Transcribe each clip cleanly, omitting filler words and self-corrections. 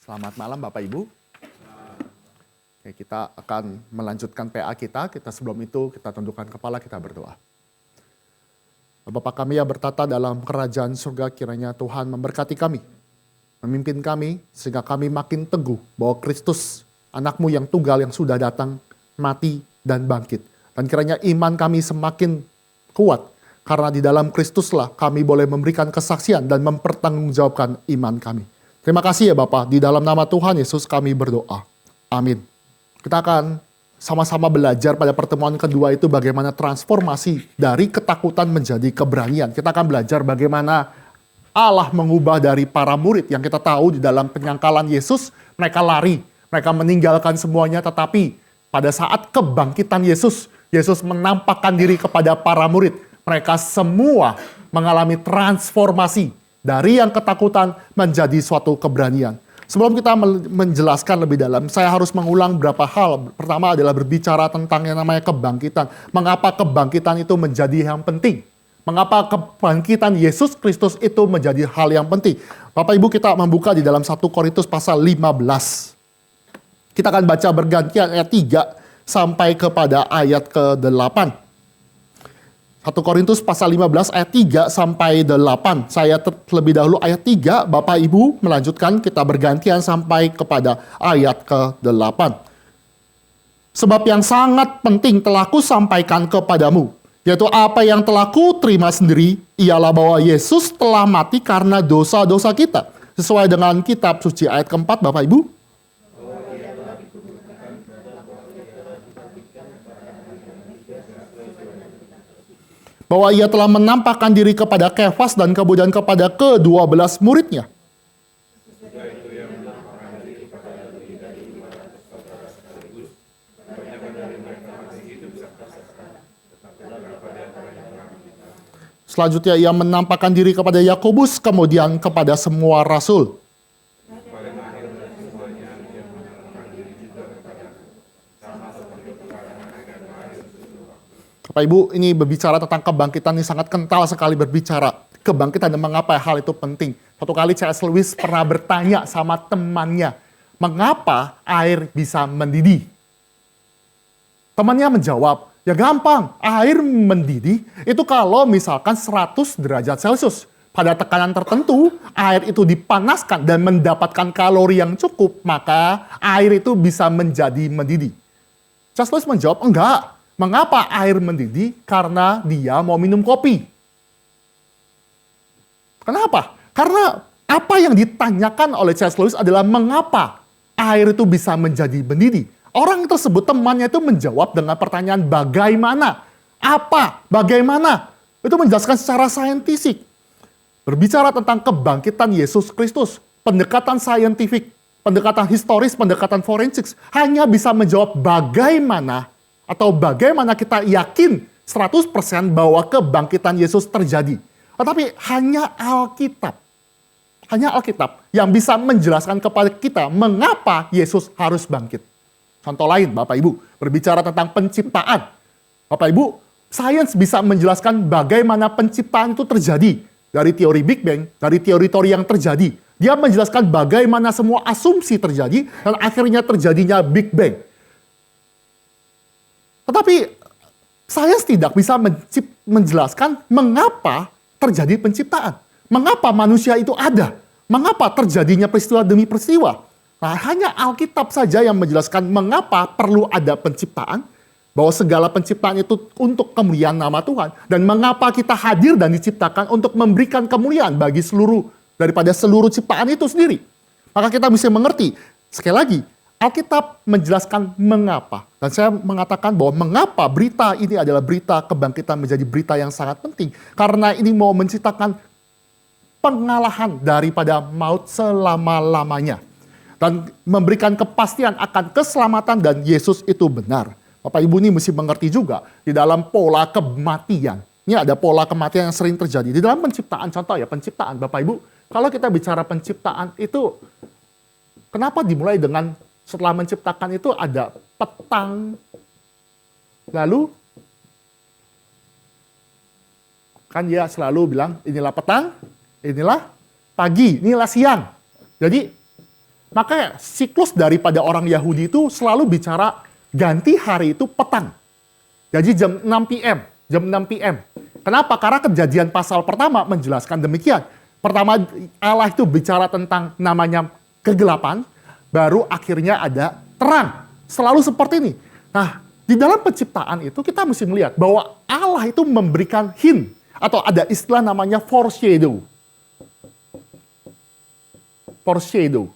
Selamat malam Bapak Ibu. Oke, kita akan melanjutkan PA kita. Sebelum itu kita tundukkan kepala, kita berdoa. Bapa kami yang bertata dalam kerajaan surga, kiranya Tuhan memberkati kami, memimpin kami sehingga kami makin teguh bahwa Kristus, anak-Mu yang tunggal yang sudah datang, mati dan bangkit. Dan kiranya iman kami semakin kuat, karena di dalam Kristuslah kami boleh memberikan kesaksian dan mempertanggungjawabkan iman kami. Terima kasih ya Bapak, di dalam nama Tuhan Yesus kami berdoa. Amin. Kita akan sama-sama belajar pada pertemuan kedua itu bagaimana transformasi dari ketakutan menjadi keberanian. Kita akan belajar bagaimana Allah mengubah dari para murid yang kita tahu di dalam penyangkalan Yesus, mereka lari, mereka meninggalkan semuanya, tetapi pada saat kebangkitan Yesus, Yesus menampakkan diri kepada para murid. Mereka semua mengalami transformasi dari yang ketakutan menjadi suatu keberanian. Sebelum kita menjelaskan lebih dalam, saya harus mengulang beberapa hal. Pertama adalah berbicara tentang yang namanya kebangkitan. Mengapa kebangkitan itu menjadi yang penting? Mengapa kebangkitan Yesus Kristus itu menjadi hal yang penting? Bapak Ibu, kita membuka di dalam 1 Korintus pasal 15. Kita akan baca bergantian ayat 3 sampai kepada ayat ke-8. 1 Korintus pasal 15 ayat 3 sampai 8. Saya terlebih dahulu ayat 3, Bapak Ibu melanjutkan, kita bergantian sampai kepada ayat ke-8. Sebab yang sangat penting telah ku sampaikan kepadamu, yaitu apa yang telah ku terima sendiri, ialah bahwa Yesus telah mati karena dosa-dosa kita. Sesuai dengan kitab suci ayat keempat, Bapak Ibu. Bahwa ia telah menampakkan diri kepada Kefas dan kemudian kepada ke-12 muridnya. Selanjutnya ia menampakkan diri kepada Yakobus, kemudian kepada semua rasul. Bapak Ibu, ini berbicara tentang kebangkitan, ini sangat kental sekali berbicara kebangkitan dan mengapa hal itu penting. Suatu kali C.S. Lewis pernah bertanya sama temannya, mengapa air bisa mendidih? Temannya menjawab, ya gampang, air mendidih itu kalau misalkan 100 derajat Celcius. Pada tekanan tertentu, air itu dipanaskan dan mendapatkan kalori yang cukup, maka air itu bisa menjadi mendidih. C.S. Lewis menjawab, enggak. Mengapa air mendidih? Karena dia mau minum kopi. Kenapa? Karena apa yang ditanyakan oleh C.S. Lewis adalah mengapa air itu bisa menjadi mendidih. Orang tersebut, temannya itu menjawab dengan pertanyaan bagaimana? Apa? Bagaimana? Itu menjelaskan secara saintifik. Berbicara tentang kebangkitan Yesus Kristus, pendekatan saintifik, pendekatan historis, pendekatan forensik, hanya bisa menjawab bagaimana atau bagaimana kita yakin 100% bahwa kebangkitan Yesus terjadi. Tetapi hanya Alkitab yang bisa menjelaskan kepada kita mengapa Yesus harus bangkit. Contoh lain, Bapak Ibu, berbicara tentang penciptaan. Bapak Ibu, sains bisa menjelaskan bagaimana penciptaan itu terjadi. Dari teori Big Bang, dari teori-teori yang terjadi. Dia menjelaskan bagaimana semua asumsi terjadi dan akhirnya terjadinya Big Bang. Tetapi sains tidak bisa menjelaskan mengapa terjadi penciptaan. Mengapa manusia itu ada. Mengapa terjadinya peristiwa demi peristiwa. Nah, hanya Alkitab saja yang menjelaskan mengapa perlu ada penciptaan. Bahwa segala penciptaan itu untuk kemuliaan nama Tuhan. Dan mengapa kita hadir dan diciptakan untuk memberikan kemuliaan bagi daripada seluruh ciptaan itu sendiri. Maka kita bisa mengerti. Sekali lagi, Alkitab menjelaskan mengapa. Dan saya mengatakan bahwa mengapa berita ini adalah berita kebangkitan menjadi berita yang sangat penting. Karena ini mau menceritakan pengalahan daripada maut selama-lamanya. Dan memberikan kepastian akan keselamatan dan Yesus itu benar. Bapak Ibu ini mesti mengerti juga di dalam pola kematian. Ini ada pola kematian yang sering terjadi. Di dalam penciptaan, contoh ya penciptaan Bapak Ibu. Kalau kita bicara penciptaan itu, kenapa dimulai dengan setelah menciptakan itu ada petang, lalu kan dia selalu bilang inilah petang, inilah pagi, inilah siang. Jadi Maka siklus daripada orang Yahudi itu selalu bicara ganti hari itu petang. Jadi jam 6 PM. Jam 6 PM. Kenapa? Karena Kejadian pasal pertama menjelaskan demikian. Pertama Allah itu bicara tentang namanya kegelapan, baru akhirnya ada terang. Selalu seperti ini. Nah, di dalam penciptaan itu kita mesti melihat bahwa Allah itu memberikan hint atau ada istilah namanya foreshadow. Foreshadow.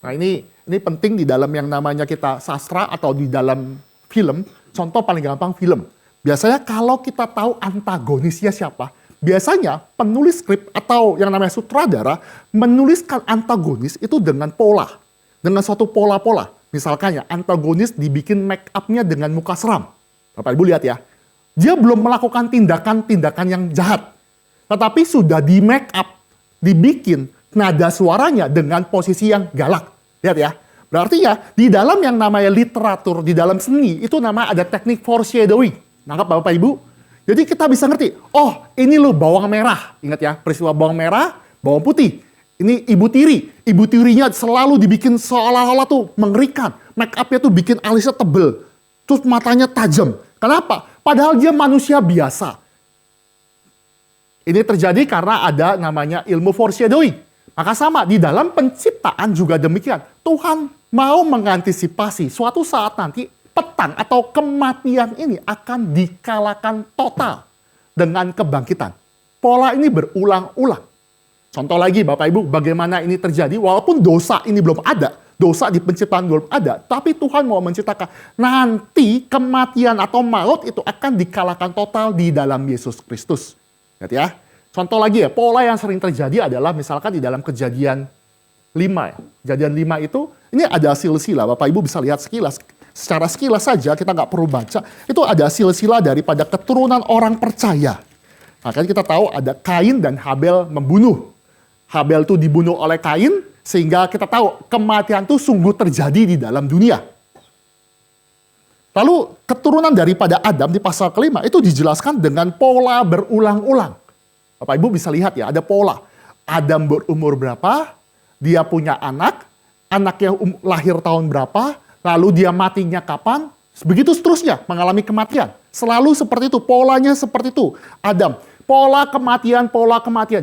Nah, ini penting di dalam yang namanya kita sastra atau di dalam film. Contoh paling gampang film. Biasanya kalau kita tahu antagonisnya siapa, biasanya penulis skrip atau yang namanya sutradara menuliskan antagonis itu dengan pola. Dengan suatu pola-pola. Misalkan ya, antagonis dibikin make up-nya dengan muka seram. Bapak Ibu lihat ya. Dia belum melakukan tindakan-tindakan yang jahat. Tetapi sudah di make up, dibikin nada suaranya dengan posisi yang galak. Lihat ya. Berarti ya, di dalam yang namanya literatur, di dalam seni, itu nama ada teknik foreshadowing. Nangkap Bapak Ibu? Jadi kita bisa ngerti, oh ini loh bawang merah. Ingat ya, peristiwa bawang merah, bawang putih. Ini ibu tiri. Ibu tirinya selalu dibikin seolah-olah tuh mengerikan. Make up-nya tuh bikin alisnya tebel. Terus matanya tajam. Kenapa? Padahal dia manusia biasa. Ini terjadi karena ada namanya ilmu foreshadowing. Maka sama, di dalam penciptaan juga demikian. Tuhan mau mengantisipasi suatu saat nanti petang atau kematian ini akan dikalahkan total dengan kebangkitan. Pola ini berulang-ulang. Contoh lagi Bapak Ibu, bagaimana ini terjadi walaupun dosa ini belum ada. Dosa di penciptaan belum ada. Tapi Tuhan mau menciptakan nanti kematian atau maut itu akan dikalahkan total di dalam Yesus Kristus. Lihat ya. Contoh lagi ya, pola yang sering terjadi adalah misalkan di dalam Kejadian 5 ya. Kejadian 5 itu, ini ada silsilah, Bapak Ibu bisa lihat sekilas. Secara sekilas saja, kita nggak perlu baca. Itu ada silsilah daripada keturunan orang percaya. Makanya kita tahu ada Kain dan Habel membunuh. Habel itu dibunuh oleh Kain, sehingga kita tahu kematian itu sungguh terjadi di dalam dunia. Lalu keturunan daripada Adam di pasal kelima itu dijelaskan dengan pola berulang-ulang. Bapak Ibu bisa lihat ya, ada pola. Adam berumur berapa, dia punya anak, anaknya lahir tahun berapa, lalu dia matinya kapan, begitu seterusnya mengalami kematian. Selalu seperti itu, polanya seperti itu. Adam, pola kematian.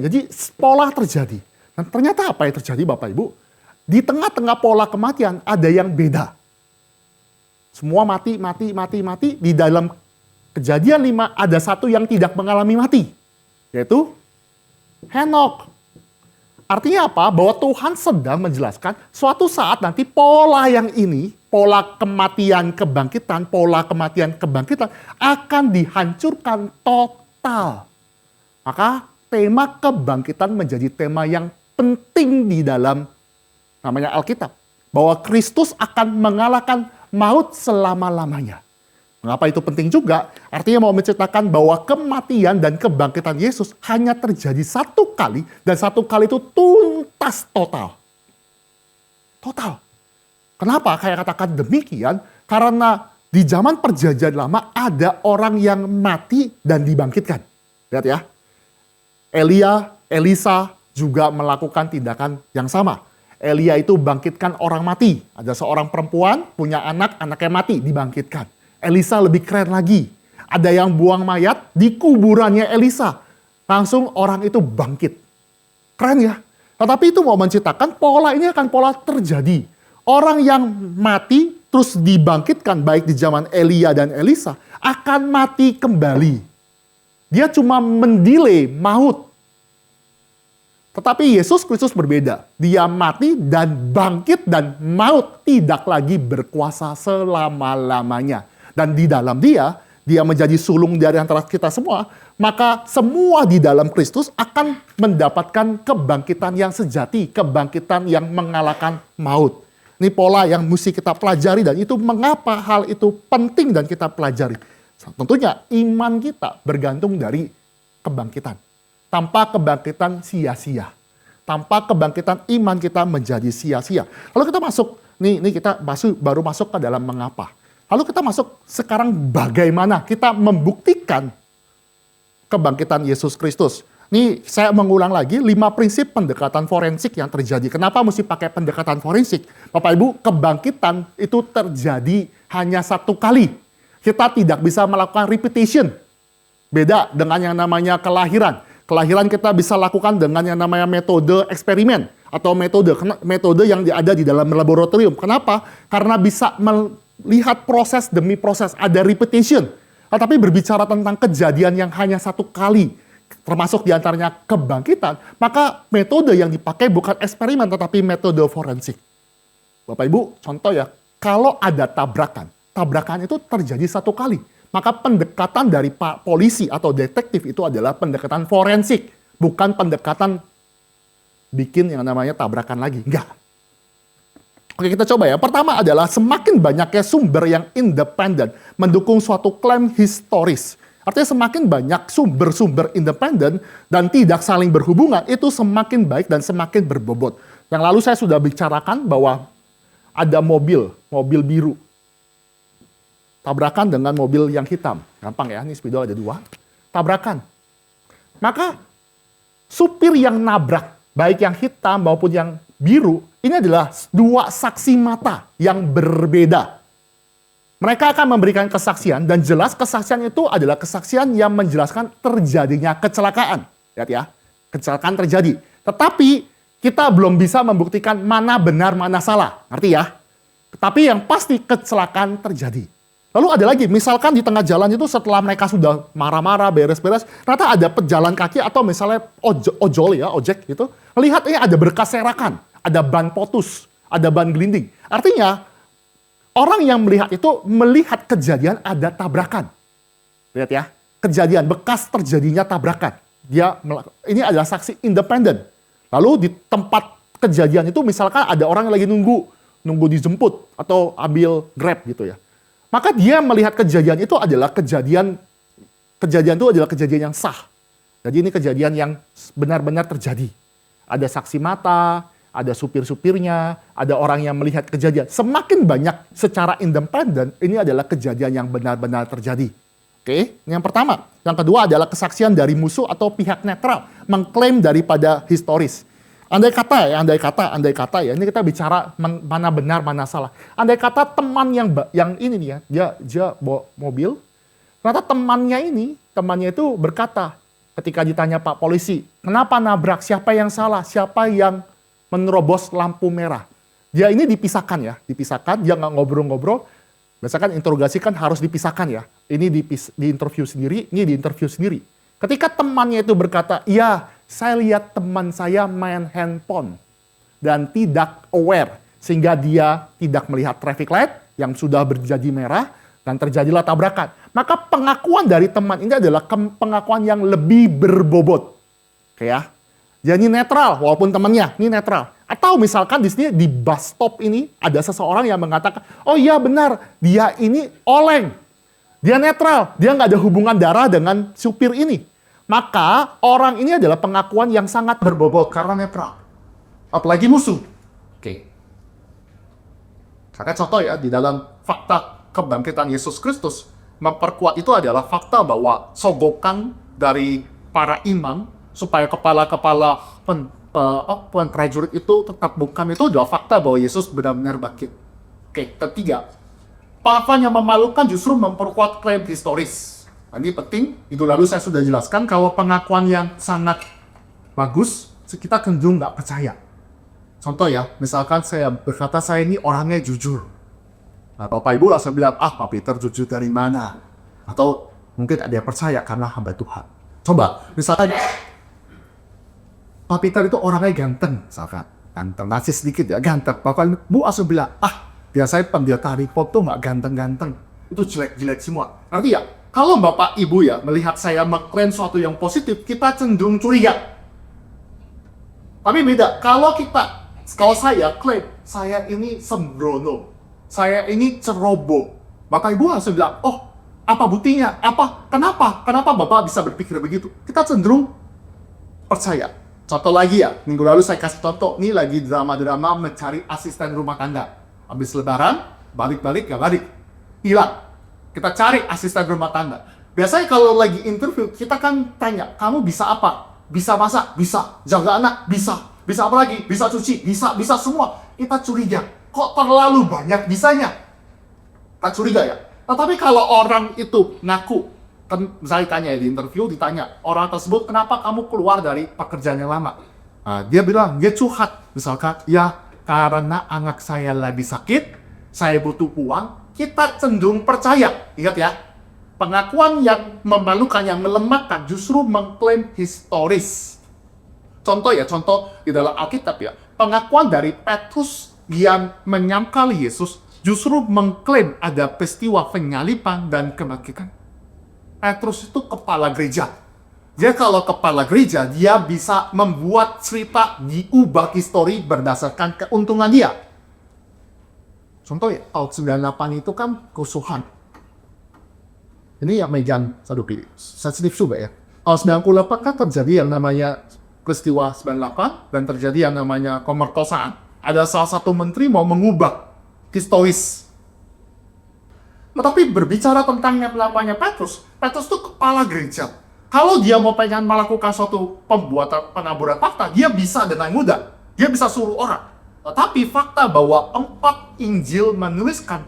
Jadi pola terjadi. Dan ternyata apa yang terjadi Bapak Ibu? Di tengah-tengah pola kematian ada yang beda. Semua mati. Di dalam Kejadian 5 ada satu yang tidak mengalami mati. Yaitu Henokh. Artinya apa? Bahwa Tuhan sedang menjelaskan suatu saat nanti pola yang ini, pola kematian kebangkitan akan dihancurkan total. Maka tema kebangkitan menjadi tema yang penting di dalam namanya Alkitab. Bahwa Kristus akan mengalahkan maut selama-lamanya. Mengapa itu penting juga? Artinya mau menceritakan bahwa kematian dan kebangkitan Yesus hanya terjadi satu kali, dan satu kali itu tuntas total. Total. Kenapa saya katakan demikian? Karena di zaman perjanjian lama ada orang yang mati dan dibangkitkan. Lihat ya. Elisa juga melakukan tindakan yang sama. Elia itu bangkitkan orang mati. Ada seorang perempuan punya anak, anaknya mati, dibangkitkan. Elisa lebih keren lagi. Ada yang buang mayat di kuburannya Elisa. Langsung orang itu bangkit. Keren ya. Tetapi itu mau menciptakan pola ini akan pola terjadi. Orang yang mati terus dibangkitkan baik di zaman Elia dan Elisa akan mati kembali. Dia cuma mendelay maut. Tetapi Yesus Kristus berbeda. Dia mati dan bangkit dan maut tidak lagi berkuasa selama-lamanya. Dan di dalam dia menjadi sulung dari antara kita semua. Maka semua di dalam Kristus akan mendapatkan kebangkitan yang sejati. Kebangkitan yang mengalahkan maut. Ini pola yang mesti kita pelajari dan itu mengapa hal itu penting dan kita pelajari. Tentunya iman kita bergantung dari kebangkitan. Tanpa kebangkitan sia-sia. Tanpa kebangkitan iman kita menjadi sia-sia. Lalu kita masuk, nih kita baru masuk ke dalam mengapa. Lalu kita masuk sekarang bagaimana kita membuktikan kebangkitan Yesus Kristus. Nih saya mengulang lagi 5 prinsip pendekatan forensik yang terjadi. Kenapa mesti pakai pendekatan forensik? Bapak Ibu, kebangkitan itu terjadi hanya 1 kali. Kita tidak bisa melakukan repetition. Beda dengan yang namanya kelahiran. Kelahiran kita bisa lakukan dengan yang namanya metode eksperimen atau metode yang ada di dalam laboratorium. Kenapa? Karena bisa melihat proses demi proses, ada repetition. Tetapi berbicara tentang kejadian yang hanya 1 kali, termasuk diantaranya kebangkitan, maka metode yang dipakai bukan eksperimen, tetapi metode forensik. Bapak Ibu, contoh ya, kalau ada tabrakan itu terjadi 1 kali, maka pendekatan dari polisi atau detektif itu adalah pendekatan forensik, bukan pendekatan bikin yang namanya tabrakan lagi. Enggak. Oke, kita coba ya. Pertama adalah semakin banyaknya sumber yang independen mendukung suatu klaim historis. Artinya semakin banyak sumber-sumber independen dan tidak saling berhubungan, itu semakin baik dan semakin berbobot. Yang lalu saya sudah bicarakan bahwa ada mobil biru. Tabrakan dengan mobil yang hitam. Gampang ya, ini spidol ada 2. Tabrakan. Maka supir yang nabrak, baik yang hitam maupun yang biru, ini adalah 2 saksi mata yang berbeda. Mereka akan memberikan kesaksian dan jelas kesaksian itu adalah kesaksian yang menjelaskan terjadinya kecelakaan. Lihat ya, kecelakaan terjadi. Tetapi kita belum bisa membuktikan mana benar, mana salah. Ngerti ya? Tetapi yang pasti kecelakaan terjadi. Lalu ada lagi, misalkan di tengah jalan itu setelah mereka sudah marah-marah, beres-beres, ternyata ada pejalan kaki atau misalnya ojek gitu, melihat ini ada bekas serakan, ada ban putus, ada ban gelinding. Artinya, orang yang melihat itu melihat kejadian ada tabrakan. Lihat ya, kejadian bekas terjadinya tabrakan. Ini adalah saksi independen. Lalu di tempat kejadian itu misalkan ada orang yang lagi nunggu dijemput atau ambil Grab gitu ya. Maka dia melihat kejadian itu adalah kejadian yang sah. Jadi ini kejadian yang benar-benar terjadi. Ada saksi mata, ada supir-supirnya, ada orang yang melihat kejadian. Semakin banyak secara independen, ini adalah kejadian yang benar-benar terjadi. Oke, ini yang pertama. Yang kedua adalah kesaksian dari musuh atau pihak netral, mengklaim daripada historis. Andai kata ya, ini kita bicara mana benar, mana salah. Andai kata teman yang ini nih ya, dia bawa mobil, ternyata temannya itu berkata, ketika ditanya Pak Polisi, kenapa nabrak, siapa yang salah, siapa yang menerobos lampu merah. Dia ini dipisahkan, dia nggak ngobrol-ngobrol. Biasanya kan interogasi kan harus dipisahkan ya. Ini di interview sendiri, ini di interview sendiri. Ketika temannya itu berkata, iya, saya lihat teman saya main handphone dan tidak aware, sehingga dia tidak melihat traffic light yang sudah berjadi merah dan terjadilah tabrakan. Maka pengakuan dari teman ini adalah pengakuan yang lebih berbobot. Oke ya. Jadi netral, walaupun temannya ini netral. Atau misalkan di sini di bus stop ini ada seseorang yang mengatakan, oh iya benar, dia ini oleng. Dia netral, dia nggak ada hubungan darah dengan supir ini. Maka orang ini adalah pengakuan yang sangat berbobot karena netral. Apalagi musuh. Oke. Karena contoh ya, di dalam fakta kebangkitan Yesus Kristus, memperkuat itu adalah fakta bahwa sogokan dari para imam supaya kepala-kepala prajurit itu tetap bungkam itu adalah fakta bahwa Yesus benar-benar bangkit. Oke, ketiga. Pengakuan yang memalukan justru memperkuat klaim historis. Ini penting, itu lalu saya sudah jelaskan kalau pengakuan yang sangat bagus, kita cenderung nggak percaya. Contoh ya, misalkan saya berkata saya ini orangnya jujur. Nah, Bapak Ibu langsung bilang, Pak Peter jujur dari mana? Atau mungkin ada yang percaya karena hamba Tuhan. Coba, misalkan Pak Peter itu orangnya ganteng, misalkan. Ganteng, nasi sedikit ya, ganteng. Bapak Ibu langsung bilang, biasanya pendeta report tuh nggak ganteng-ganteng. Itu jelek-jelek semua. Nanti ya, kalau Bapak Ibu ya melihat saya mengklaim sesuatu yang positif, kita cenderung curiga. Tapi beda, kalau saya klaim, saya ini sembrono, saya ini ceroboh, Bapak Ibu langsung bilang, apa buktinya? Kenapa Bapak bisa berpikir begitu? Kita cenderung percaya. Contoh lagi ya, minggu lalu saya kasih contoh, ini lagi drama-drama mencari asisten rumah tangga. Habis lebaran, balik-balik, gak balik. Hilang. Kita cari asisten rumah tangga. Biasanya kalau lagi interview, kita kan tanya, kamu bisa apa? bisa masak, bisa jaga anak, bisa apa lagi, bisa cuci, bisa semua. Kita curiga, kok terlalu banyak bisanya? Kita curiga ya. Tetapi kalau orang itu ngaku, kan misalnya ditanya di interview, ditanya orang tersebut, kenapa kamu keluar dari pekerjaan yang lama? Dia bilang, dia curhat, misalkan, ya karena anak saya lagi sakit, saya butuh uang, kita cenderung percaya. Ingat ya, pengakuan yang memalukan, yang melemahkan justru mengklaim historis. Contoh di dalam Alkitab ya, pengakuan dari Petrus yang menyangkali Yesus justru mengklaim ada peristiwa penyaliban dan kebangkitan. Petrus itu kepala gereja. Dia kalau kepala gereja, dia bisa membuat cerita diubah histori berdasarkan keuntungan dia. Contoh ya, tahun 98 itu kan kerusuhan. Ini yang megang sensitif juga ya. Tahun 98 kan terjadi yang namanya peristiwa 98 dan terjadi yang namanya pemerkosaan. Ada salah satu menteri mau mengubah historis. Tetapi berbicara tentang yang namanya Petrus itu kepala gereja. Kalau dia mau pengen melakukan suatu pembuatan penaburan fakta, dia bisa dengan mudah. Dia bisa suruh orang. Tetapi fakta bahwa 4 Injil menuliskan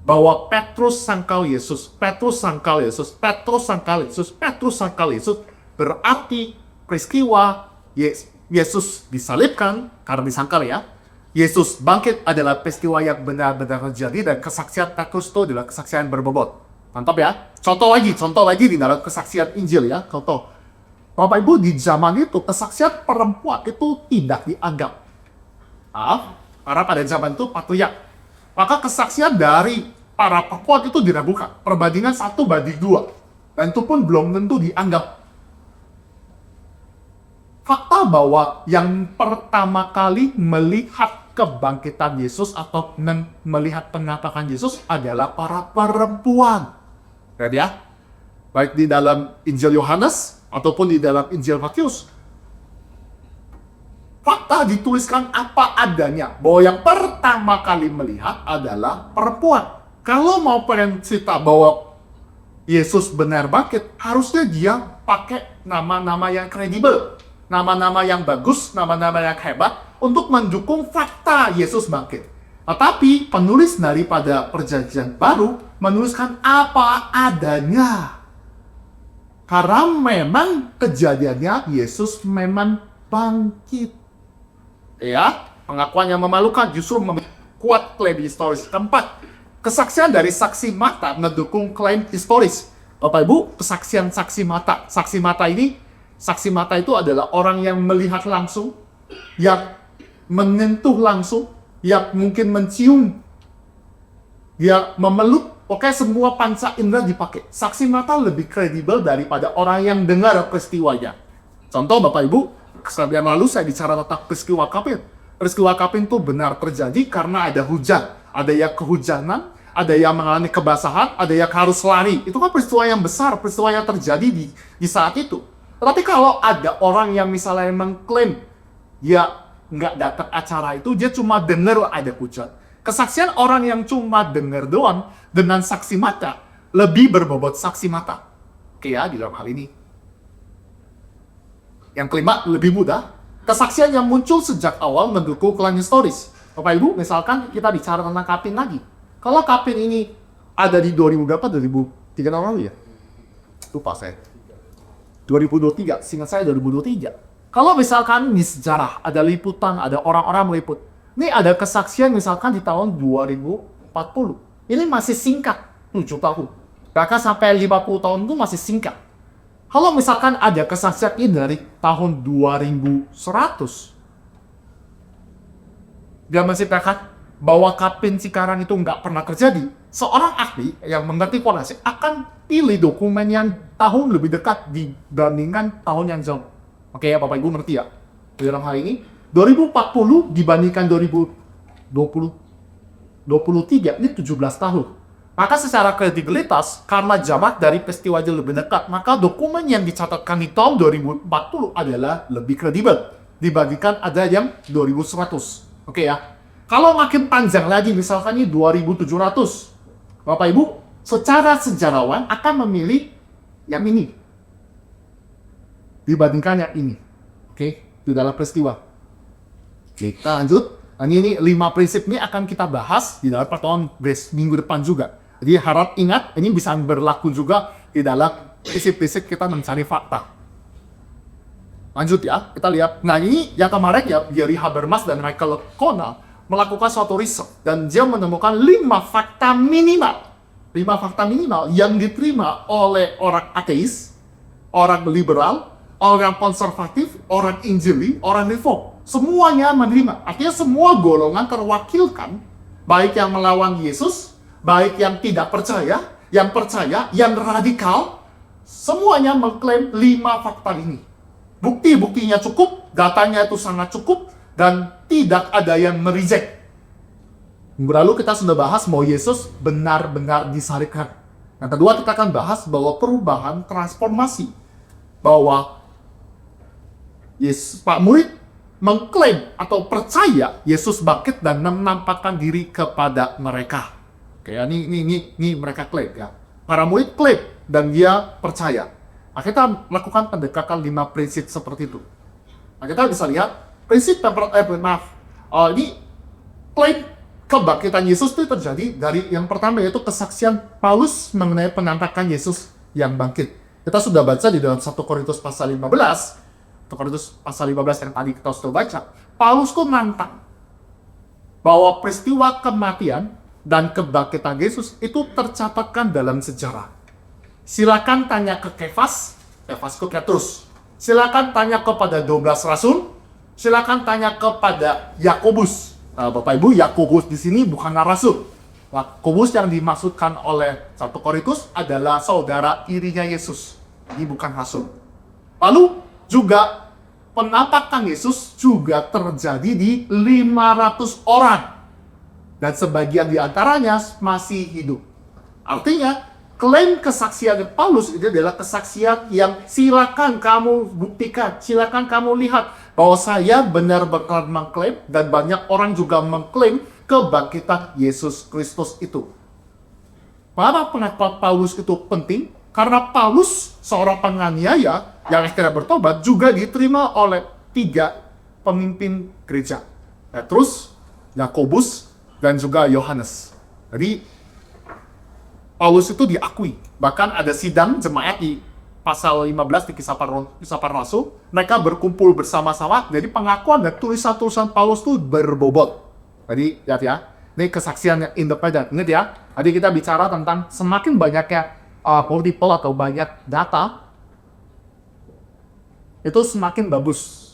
bahwa Petrus sangkal Yesus, berarti peristiwa Yesus disalibkan karena disangkal ya. Yesus bangkit adalah peristiwa yang benar-benar terjadi dan kesaksian Petrus itu adalah kesaksian berbobot. Mantap ya. Contoh lagi di dalam kesaksian Injil ya. Contoh. Bapak Ibu, di zaman itu kesaksian perempuan itu tidak dianggap. Karena pada zaman itu patriark. Maka kesaksian dari para perempuan itu diragukan. Perbandingan 1:2. Dan itu pun belum tentu dianggap. Fakta bahwa yang pertama kali melihat kebangkitan Yesus atau melihat pengatakan Yesus adalah para perempuan. Lihat ya, baik di dalam Injil Yohanes ataupun di dalam Injil Matius. Fakta dituliskan apa adanya, bahwa yang pertama kali melihat adalah perempuan. Kalau mau pengen cerita bahwa Yesus benar bangkit, harusnya dia pakai nama-nama yang kredibel. Nama-nama yang bagus, nama-nama yang hebat untuk mendukung fakta Yesus bangkit. Tetapi penulis daripada Perjanjian Baru menuliskan apa adanya. Karena memang kejadiannya Yesus memang bangkit. Ya, pengakuan yang memalukan justru memperkuat klaim historis. Keempat, kesaksian dari saksi mata mendukung klaim historis. Bapak Ibu, kesaksian saksi mata. Saksi mata itu adalah orang yang melihat langsung, yang menyentuh langsung, yang mungkin mencium, yang memeluk, pokoknya semua panca indera dipakai. Saksi mata lebih kredibel daripada orang yang dengar peristiwanya. Contoh Bapak Ibu, sekalian lalu saya bicara tentang peristiwa Kapin. Peristiwa Kapin itu benar terjadi karena ada hujan. Ada yang kehujanan, ada yang mengalami kebasahan, ada yang harus lari. Itu kan peristiwa yang besar, peristiwa yang terjadi di saat itu. Tetapi kalau ada orang yang misalnya mengklaim dia nggak datang acara itu, dia cuma dengar ada hujan. Kesaksian orang yang cuma dengar doang dengan saksi mata lebih berbobot saksi mata. Oke ya, di dalam hal ini. Yang kelima, lebih mudah. Kesaksian yang muncul sejak awal mendukung klaim historis. Bapak Ibu, misalkan kita bicara tentang Kapin lagi. Kalau Kapin ini ada di 2000 berapa? 2003 tahun lalu ya? Lupa saya. 2023, seingat saya 2023. Kalau misalkan di sejarah ada liputan, ada orang-orang meliput. Ini ada kesaksian misalkan di tahun 2040. Ini masih singkat, 7 tahun. Bahkan sampai 50 tahun itu masih singkat. Kalau misalkan ada kesaksian ini dari tahun 2100, dia menceritakan bahwa Kapin Cikarang itu nggak pernah terjadi. Seorang ahli yang mengerti forensik akan pilih dokumen yang tahun lebih dekat dibandingkan tahun yang jauh. Oke ya, Bapak Ibu ngerti ya? Dalam hal ini, 2040 dibandingkan 2023, ini 17 tahun. Maka secara kredibilitas, karena jarak dari peristiwa yang lebih dekat, maka dokumen yang dicatatkan di tahun 2040 adalah lebih kredibel dibandingkan ada yang 2100. Oke ya? Kalau makin panjang lagi, misalkan ini 2700, Bapak Ibu, secara sejarawan akan memilih yang ini. dibandingkan yang ini. Oke, itu dalam peristiwa. Kita lanjut. Ini 5 prinsip ini akan kita bahas di dalam pertemuan Grace minggu depan juga. Jadi harap ingat, ini bisa berlaku juga di dalam prinsip-prinsip kita mencari fakta. Lanjut ya, kita lihat. Nah ini yang kemarin ya, Gary Habermas dan Michael O'Connell melakukan suatu riset. Dan dia menemukan 5 fakta minimal. 5 fakta minimal yang diterima oleh orang ateis, orang liberal, orang konservatif, orang injili, orang reform. Semuanya menerima. Artinya semua golongan terwakilkan, baik yang melawan Yesus, baik yang tidak percaya, yang radikal, semuanya mengklaim 5 fakta ini. Bukti-buktinya cukup, datanya itu sangat cukup, dan tidak ada yang mereject. Minggu lalu kita sudah bahas bahwa Yesus benar-benar disalibkan. Yang kedua kita akan bahas bahwa perubahan transformasi. Bahwa Pak murid mengklaim atau percaya Yesus bangkit dan menampakkan diri kepada mereka. Oke, ini mereka klaim ya. Para murid klaim dan dia percaya. Nah, kita melakukan pendekatan 5 prinsip seperti itu. Nah, kita bisa lihat prinsip ini klaim kebangkitan Yesus itu terjadi dari yang pertama yaitu kesaksian Paulus mengenai penampakan Yesus yang bangkit. Kita sudah baca di dalam 1 Korintus pasal 15. 1 Korintus pasal 15 yang tadi kita sudah baca. Paulus tuh nantang bahwa peristiwa kematian dan kebangkitan Yesus itu tercatatkan dalam sejarah. Silakan tanya ke Kefas ke Petrus. Silakan tanya kepada 12 rasul. Silakan tanya kepada Yakobus. Bapak Ibu, Yakobus di sini bukanlah rasul. Yakobus yang dimaksudkan oleh 1 Korintus adalah saudara tirinya Yesus. Ini bukan rasul. Lalu juga penampakan Yesus juga terjadi di 500 orang. Dan sebagian di antaranya masih hidup. Artinya, klaim kesaksian Paulus itu adalah kesaksian yang silakan kamu buktikan, silakan kamu lihat bahwa saya benar-benar mengklaim dan banyak orang juga mengklaim kebangkitan Yesus Kristus itu. Para pendapat Paulus itu penting karena Paulus seorang penganiaya yang akhirnya bertobat juga diterima oleh 3 pemimpin gereja. Petrus, Yakobus, dan juga Yohanes. Jadi Paulus itu diakui. Bahkan ada sidang jemaat di pasal 15 di kisah para rasul. Mereka berkumpul bersama-sama. Jadi pengakuan dan tulisan-tulisan Paulus itu berbobot. Jadi lihat ya, ini kesaksian yang independen. Ingat ya, tadi kita bicara tentang semakin banyaknya multiple atau banyak data, itu semakin bagus.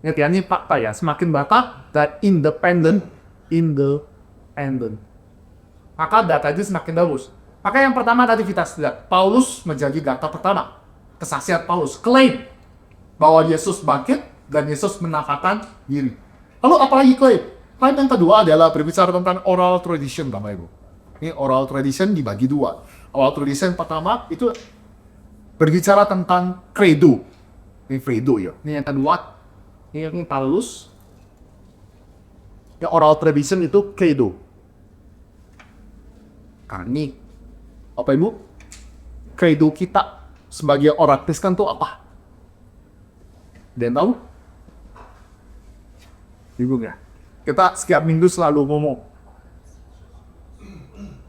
Ingat ya, ini fakta ya, semakin data dan independen. Maka data itu semakin bagus. Maka yang pertama tadi kita lihat, Paulus menjadi data pertama. Kesaksian Paulus, klaim bahwa Yesus bangkit dan Yesus menampakkan diri. Lalu apalagi klaim? Klaim yang kedua adalah berbicara tentang oral tradition, Bapak Ibu. Ini oral tradition dibagi 2. Oral tradition pertama itu berbicara tentang credo. Ini credo ya. Ini yang kedua, ini Paulus. Ya, oral tradition itu credo. Ini, Bapak Ibu, credo kita sebagai orang Kristen itu apa? Dan tahu? Bingung ya? Kita setiap minggu selalu ngomong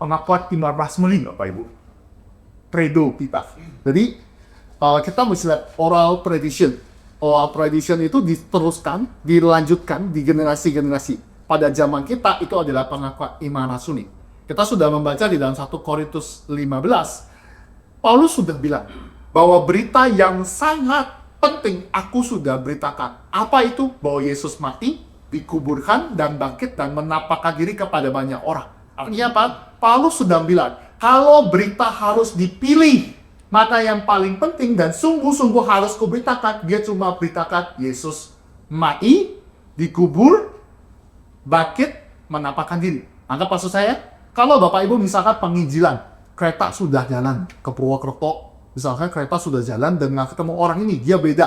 pengakuan 15 menit, Bapak Ibu. Credo kita. Jadi, kita mesti lihat oral tradition. Oral tradition itu diteruskan, dilanjutkan di generasi-generasi. Pada zaman kita, itu adalah pengakuan iman rasuni. Kita sudah membaca di dalam 1 Korintus 15, Paulus sudah bilang bahwa berita yang sangat penting aku sudah beritakan. Apa itu? Bahwa Yesus mati, dikuburkan, dan bangkit, dan menampakkan diri kepada banyak orang. Artinya apa? Paulus sudah bilang, kalau berita harus dipilih, maka yang paling penting dan sungguh-sungguh harus kuberitakan, dia cuma beritakan Yesus mati, dikubur, bangkit, menampakkan diri. Anggap maksud saya, kalau Bapak Ibu misalkan penginjilan, kereta sudah jalan ke Purwokerto, misalkan kereta sudah jalan dengan ketemu orang ini, dia beda.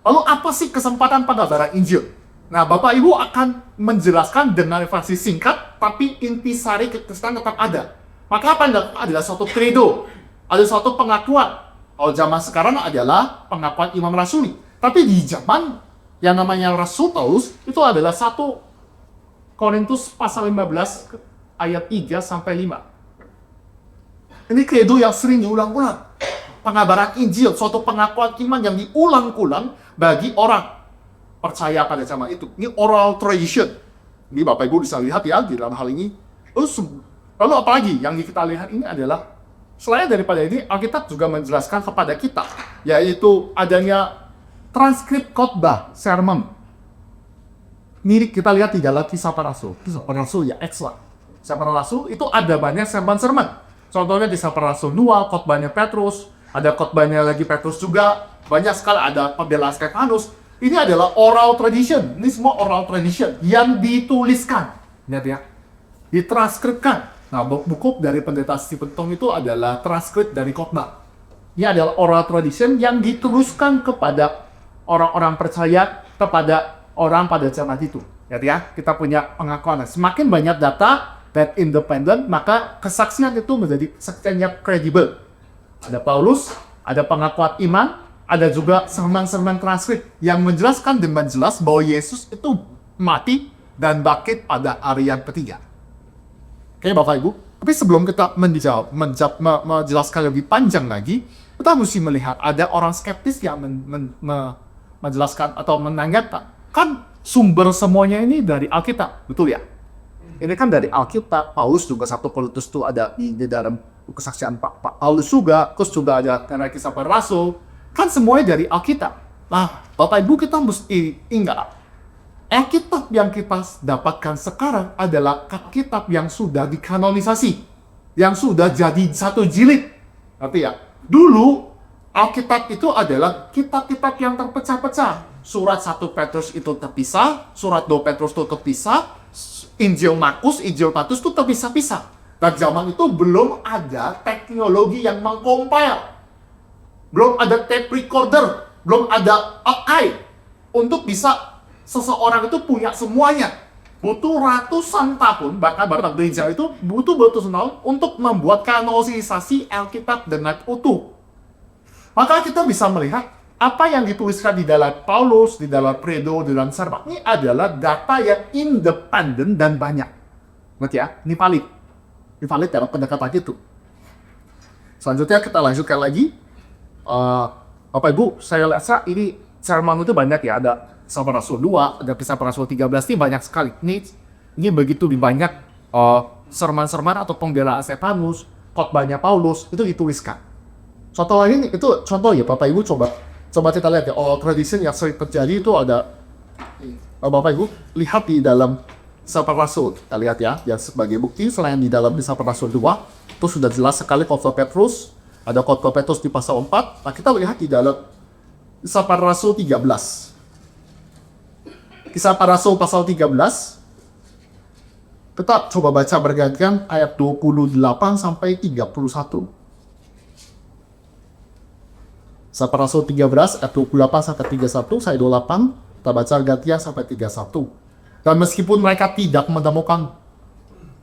Lalu apa sih kesempatan pada barang Injil? Nah, Bapak Ibu akan menjelaskan dengan versi singkat, tapi intisari kekristenan tetap ada. Maka apa yang adalah suatu credo, ada suatu pengakuan. Kalau zaman sekarang adalah pengakuan imam rasuli. Tapi di zaman yang namanya Rasul Paulus itu adalah 1 Korintus pasal 15 ayat 3 sampai 5. Ini credo yang sering diulang-ulang. Pengabaran Injil, suatu pengakuan iman yang diulang-ulang bagi orang percaya pada zaman itu. Ini oral tradition. Ini Bapak Ibu bisa lihat ya di dalam hal ini. Lalu apalagi yang kita lihat ini adalah, selain daripada ini, Alkitab juga menjelaskan kepada kita, yaitu adanya transkrip khotbah, sermon. Ini kita lihat di dalam Kisah Para Rasul. Kisah Para Rasul ya, ekstra. Kisah Para Rasul itu ada banyak sermon-sermon. Contohnya Kisah Para Rasul 2, khotbahnya Petrus, ada khotbahnya lagi Petrus juga, banyak sekali ada pembelaan Stefanus. Ini adalah oral tradition. Ini semua oral tradition yang dituliskan. Lihat ya, ditranskripkan. Nah, buku dari pendeta Stephen Tong itu adalah transkrip dari khotbah. Ini adalah oral tradition yang diteruskan kepada orang-orang percaya, kepada orang pada zaman itu. Lihat ya, kita punya pengakuan. Semakin banyak data that independent, maka kesaksian itu menjadi kesaksian yang kredibel. Ada Paulus, ada pengakuan iman, ada juga sermon-sermon transkrip yang menjelaskan dengan jelas bahwa Yesus itu mati dan bangkit pada hari yang ketiga. Oke Bapak Ibu, tapi sebelum kita menjelaskan lebih panjang lagi, kita mesti melihat ada orang skeptis yang menjelaskan atau menanyakan, kan sumber semuanya ini dari Alkitab, betul ya? Ini kan dari Alkitab. Paulus juga 1 Korintus itu ada di dalam kesaksian Pak Paulus juga, terus juga ada karena Kisah Para Rasul, kan semuanya dari Alkitab. Nah, Bapak Ibu kita mesti ingat, Alkitab yang kita dapatkan sekarang adalah Alkitab yang sudah dikanonisasi, yang sudah jadi satu jilid. Arti ya, dulu Alkitab itu adalah kitab-kitab yang terpecah-pecah. Surat 1 Petrus itu terpisah, surat 2 Petrus itu terpisah, Injil Markus, Injil Matius itu terpisah-pisah. Dan zaman itu belum ada teknologi yang mengcompile. Belum ada tape recorder, belum ada archive untuk bisa seseorang itu punya semuanya. Butuh ratusan tahun, bahkan gereja itu butuh ratusan tahun untuk membuat kanonisasi Alkitab dengan utuh. Maka kita bisa melihat apa yang dituliskan di dalam Paulus, di dalam Credo, di dalam sermon ini adalah data yang independen dan banyak. Ngerti ya? Ini valid. Ini valid dalam pendekatan itu. Selanjutnya kita lanjutkan lagi. Bapak Ibu, saya rasa ini sermon itu banyak ya. Ada Kisah Para Rasul 2, ada Kisah Para Rasul 13, ini banyak sekali. Ini begitu banyak sermon-sermon atau pembelaan Stefanus, khotbahnya Paulus, itu dituliskan. Contoh lain itu, contoh ya Bapak Ibu coba kita lihat ya, tradition yang sering terjadi itu ada, Bapak Ibu lihat di dalam Kisah Para Rasul, kita lihat ya sebagai bukti selain di dalam Kisah Para Rasul 2, itu sudah jelas sekali khotbah Petrus, ada khotbah Petrus di pasal 4, nah kita lihat di dalam Kisah Para Rasul 13. Kisah Para Rasul pasal 13, kita coba baca bergantian ayat 28 sampai 31. Kisah Para Rasul 13 ayat 28 sampai 31, saya 28, kita baca gantian sampai 31. Dan meskipun mereka tidak menemukan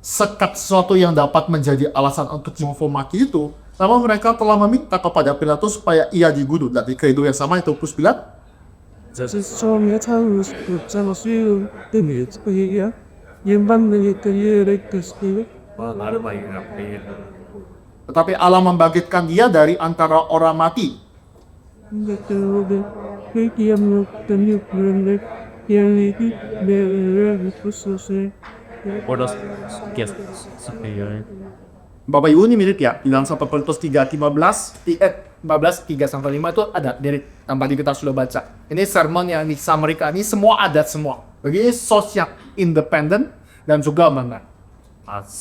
sesuatu yang dapat menjadi alasan untuk menghormati itu, namun mereka telah meminta kepada Pilatus supaya ia dibunuh. Dan di Credo yang sama itu terus bilang, tetapi Allah membangkitkan dia dari antara orang mati. Bapak Ibu ini mirip ya, di dalam 1 Korintus 3:15, 3 sampai 5 itu ada mirip yang tadi kita sudah baca. Ini sermon yang disamarikan, ini semua adat semua. Begini sosial, independen dan juga mana.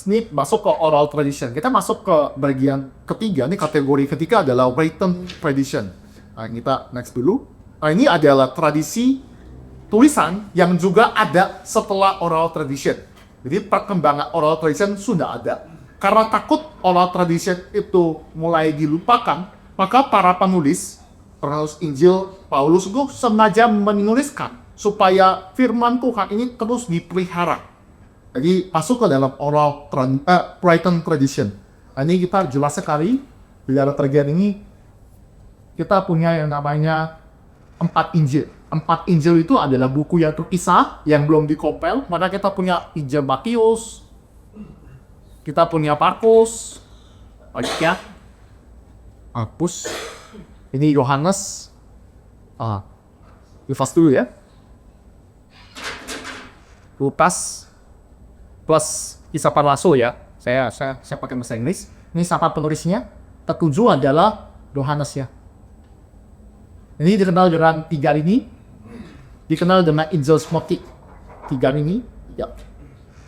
Ini masuk ke oral tradition. Kita masuk ke bagian ketiga. Ini kategori ketiga adalah written tradition. Nah, kita next dulu. Nah, ini adalah tradisi tulisan yang juga ada setelah oral tradition. Jadi perkembangan oral tradition sudah ada. Karena takut oral tradition itu mulai dilupakan, maka para penulis Injil Paulus itu sengaja menuliskan supaya firman Tuhan ini terus dipelihara. Jadi masuk ke dalam oral written tradition. Nah, ini kita jelas sekali di dalam bagian ini kita punya yang namanya 4 Injil. 4 Injil itu adalah buku yang terpisah, yang belum dikompil. Maka kita punya Injil Matius, kita punya Markus, ini Yohanes. Lukas dulu ya. Lukas plus Kisah Para Rasul ya. Saya pakai bahasa Inggris. Ini siapa penulisnya? Tertuju adalah Yohanes ya. Ini dikenal dengan 3 ini. Dikenal dengan Injil Sinoptik. 3 ini, ya.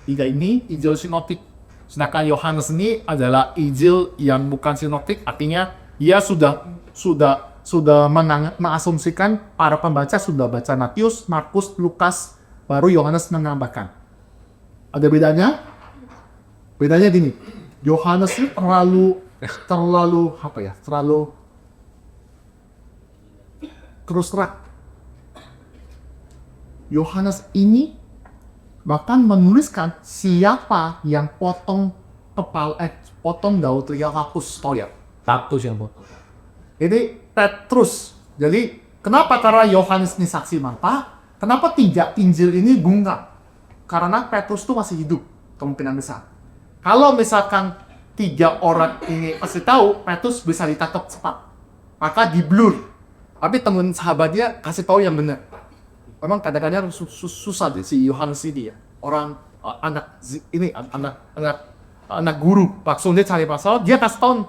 3 ini Injil Sinoptik. Sedangkan Yohanes ini adalah Injil yang bukan sinoptik, artinya ia sudah mengasumsikan para pembaca sudah baca Matius, Markus, Lukas, baru Yohanes menambahkan. Ada bedanya? Bedanya gini. Yohanes ini terlalu terus terang. Yohanes ini bahkan menuliskan siapa yang potong daun Teokakus Toya. Tatus yang potong. Ini Petrus. Jadi kenapa? Karena Yohanes ini saksi mata. Kenapa 3 Injil ini bungkam? Karena Petrus itu masih hidup, kemungkinan besar. Kalau misalkan 3 orang ini pasti tahu, Petrus bisa ditangkap cepat. Maka di blur. Tapi teman sahabatnya kasih tahu yang benar. Memang kadang-kadang susah deh si Yohanes ini ya. Orang anak guru. Langsung dia cari pasal, dia kasih tahu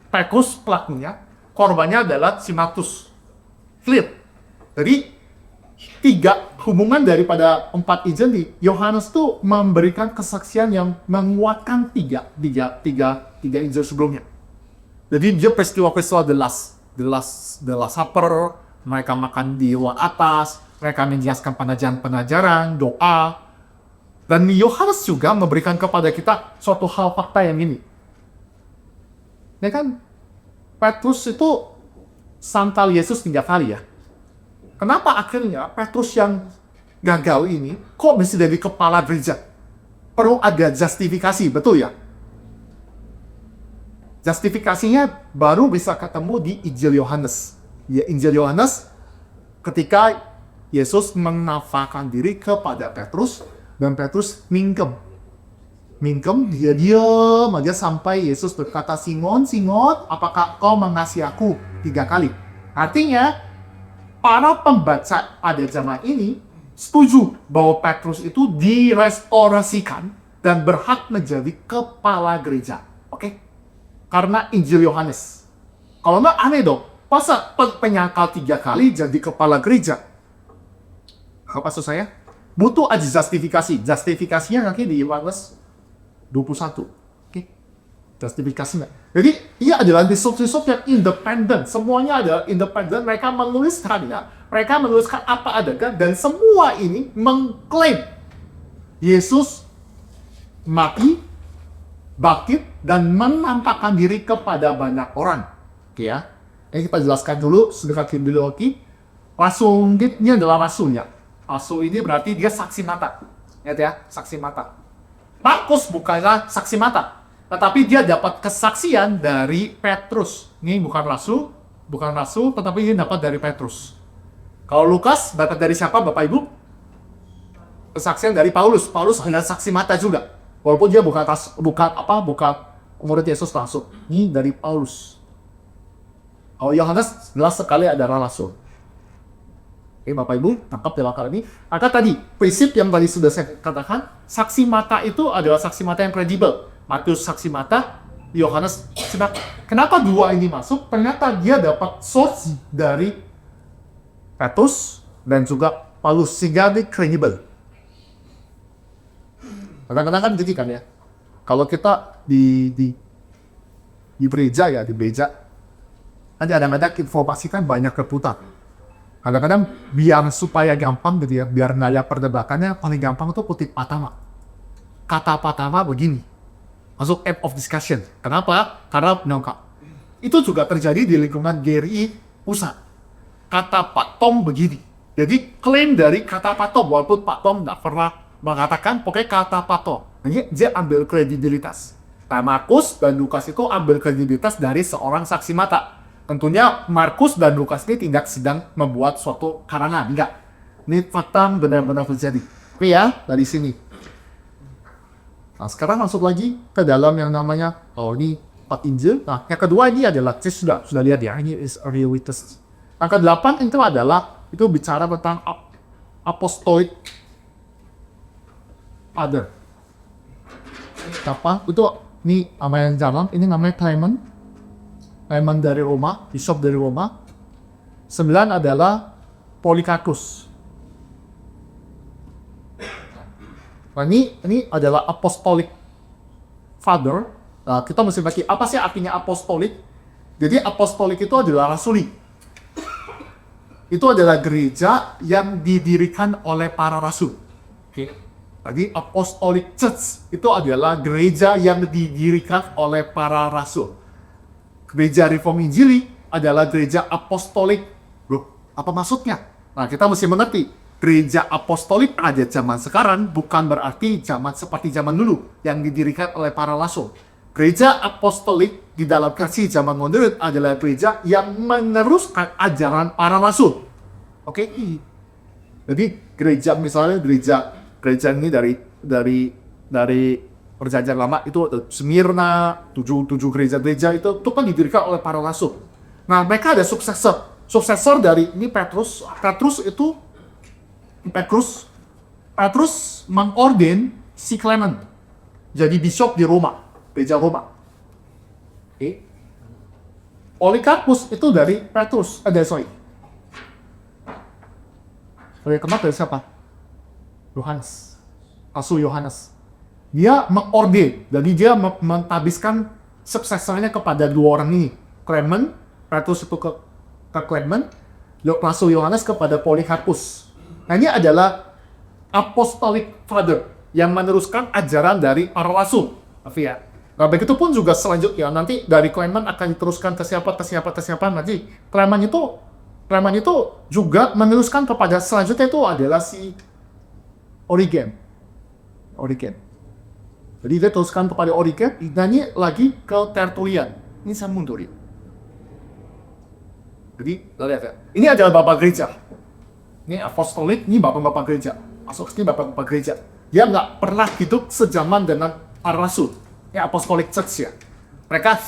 Petrus pelakunya, korbannya adalah si Matius. Clear. Jadi 3 hubungan daripada 4 Injil di Yohanes tuh memberikan kesaksian yang menguatkan 3 Injil sebelumnya. Jadi dia peristiwa-peristiwa the last supper, mereka makan di ruang atas, mereka menjelaskan pengajaran, doa. Dan Yohanes juga memberikan kepada kita suatu hal fakta yang ini. Ya kan, Petrus itu sangkal Yesus 3 kali ya. Kenapa akhirnya Petrus yang gagal ini kok mesti dari kepala gereja? Perlu ada justifikasi, betul ya? Justifikasinya baru bisa ketemu di Injil Yohanes. Ya, Injil Yohanes ketika Yesus menampakkan diri kepada Petrus dan Petrus mingkem, dia diam aja sampai Yesus berkata, Simon, apakah kau mengasihi aku? 3 kali. Artinya para pembaca pada zaman ini setuju bahwa Petrus itu direstorasikan dan berhak menjadi kepala gereja. Oke? Karena Injil Yohanes. Kalau nggak aneh dong. Masa penyangkal 3 kali jadi kepala gereja? Apa maksud saya? Butuh aja justifikasi. Justifikasinya nanti di Yohanes 21. Oke? Justifikasinya. Jadi, ia adalah disub-disub yang independen. Semuanya adalah independen. Mereka menuliskannya. Mereka menuliskan apa adegan. Dan semua ini mengklaim Yesus mati, bangkit, dan menampakkan diri kepada banyak orang. Oke ya. Ini kita jelaskan dulu sedikit biologi. Rasul ini adalah rasulnya. Rasul ini berarti dia saksi mata. Lihat ya, saksi mata. Markus bukanlah saksi mata. Tetapi dia dapat kesaksian dari Petrus. Ini bukan rasul, tetapi dia dapat dari Petrus. Kalau Lukas dapat dari siapa, Bapak Ibu? Kesaksian dari Paulus. Paulus adalah saksi mata juga. Walaupun dia bukan murid Yesus langsung. Ini dari Paulus. Kalau Yohanes jelas sekali adalah rasul. Oke, Bapak Ibu, tangkap dalam hal ini. Maka tadi, prinsip yang tadi sudah saya katakan, saksi mata itu adalah saksi mata yang kredibel. Matius saksi mata, Yohanes saksi mata. Kenapa 2 ini masuk? Ternyata dia dapat source dari Petrus dan juga Paulus, sehingga dia kredibel. Kadang-kadang kan gitu kan ya. Kalau kita di gereja ya, di gereja, nanti kadang-kadang informasi kan banyak keputar. Kadang-kadang biar supaya gampang gitu ya, biar nggak ada perdebatannya, paling gampang itu kutip pertama. Kata pertama begini, masuk app of discussion. Kenapa? Karena menongkak. Itu juga terjadi di lingkungan GRI pusat. Kata Pak Tom begini. Jadi klaim dari kata Pak Tom, walaupun Pak Tom nggak pernah mengatakan, pokoknya kata Pak Tom. Jadi dia ambil kredibilitas. Nah, Markus dan Lukas itu ambil kredibilitas dari seorang saksi mata. Tentunya Markus dan Lukas ini tidak sedang membuat suatu karangan, enggak. Ini fakta benar-benar terjadi. Oke ya, dari sini. Nah, sekarang masuk lagi ke dalam yang namanya, ini 4 Injil. Nah, yang kedua ini adalah, saya sudah lihat ya, ini is early witness. Yang ke-8 itu adalah, itu bicara tentang apostolic father. Siapa? Itu, ini nama yang jalan, ini namanya Clement dari Roma, bishop dari Roma. 9 adalah Polycarpus. Nah, ini adalah apostolic father. Nah, kita mesti bagi apa sih artinya apostolik? Jadi apostolik itu adalah rasuli. Itu adalah gereja yang didirikan oleh para rasul. Oke. Jadi apostolic church itu adalah gereja yang didirikan oleh para rasul. Gereja Reform Injili adalah gereja apostolik. Loh, apa maksudnya? Nah, kita mesti mengerti. Gereja apostolik pada zaman sekarang bukan berarti zaman seperti zaman dulu yang didirikan oleh para rasul. Gereja apostolik di dalam versi zaman modern adalah gereja yang meneruskan ajaran para rasul. Oke? Jadi gereja misalnya gereja ini dari perjanjian lama itu Smyrna, 7 gereja-gereja itu kan didirikan oleh para rasul. Nah, mereka ada suksesor dari ini Petrus mengorden si Clement jadi bishop di Roma, gereja Roma. Oke. Polycarpus itu dari Petrus, dari siapa? Yohanes, Rasul Yohanes. Dia mengorden, jadi dia menghabiskan suksesornya kepada 2 orang ini, Clement, Petrus itu ke Clement, Rasul Yohanes kepada Polycarpus. Nah, ini adalah apostolic father yang meneruskan ajaran dari para rasul. Ya. Nah, begitu pun juga selanjutnya nanti dari Clement akan diteruskan ke siapa. Nanti Clement itu juga meneruskan kepada selanjutnya itu adalah si Origen. Jadi dia teruskan kepada Origen, dan ini lagi ke Tertullian. Ini saya mundur ya. Jadi, lihat ya. Ini adalah bapak gereja. Ini apostolik, ini bapak-bapak gereja. Masuk sini bapak-bapak gereja. Dia nggak pernah hidup sejaman dengan para rasul. Ini apostolik church ya. Mereka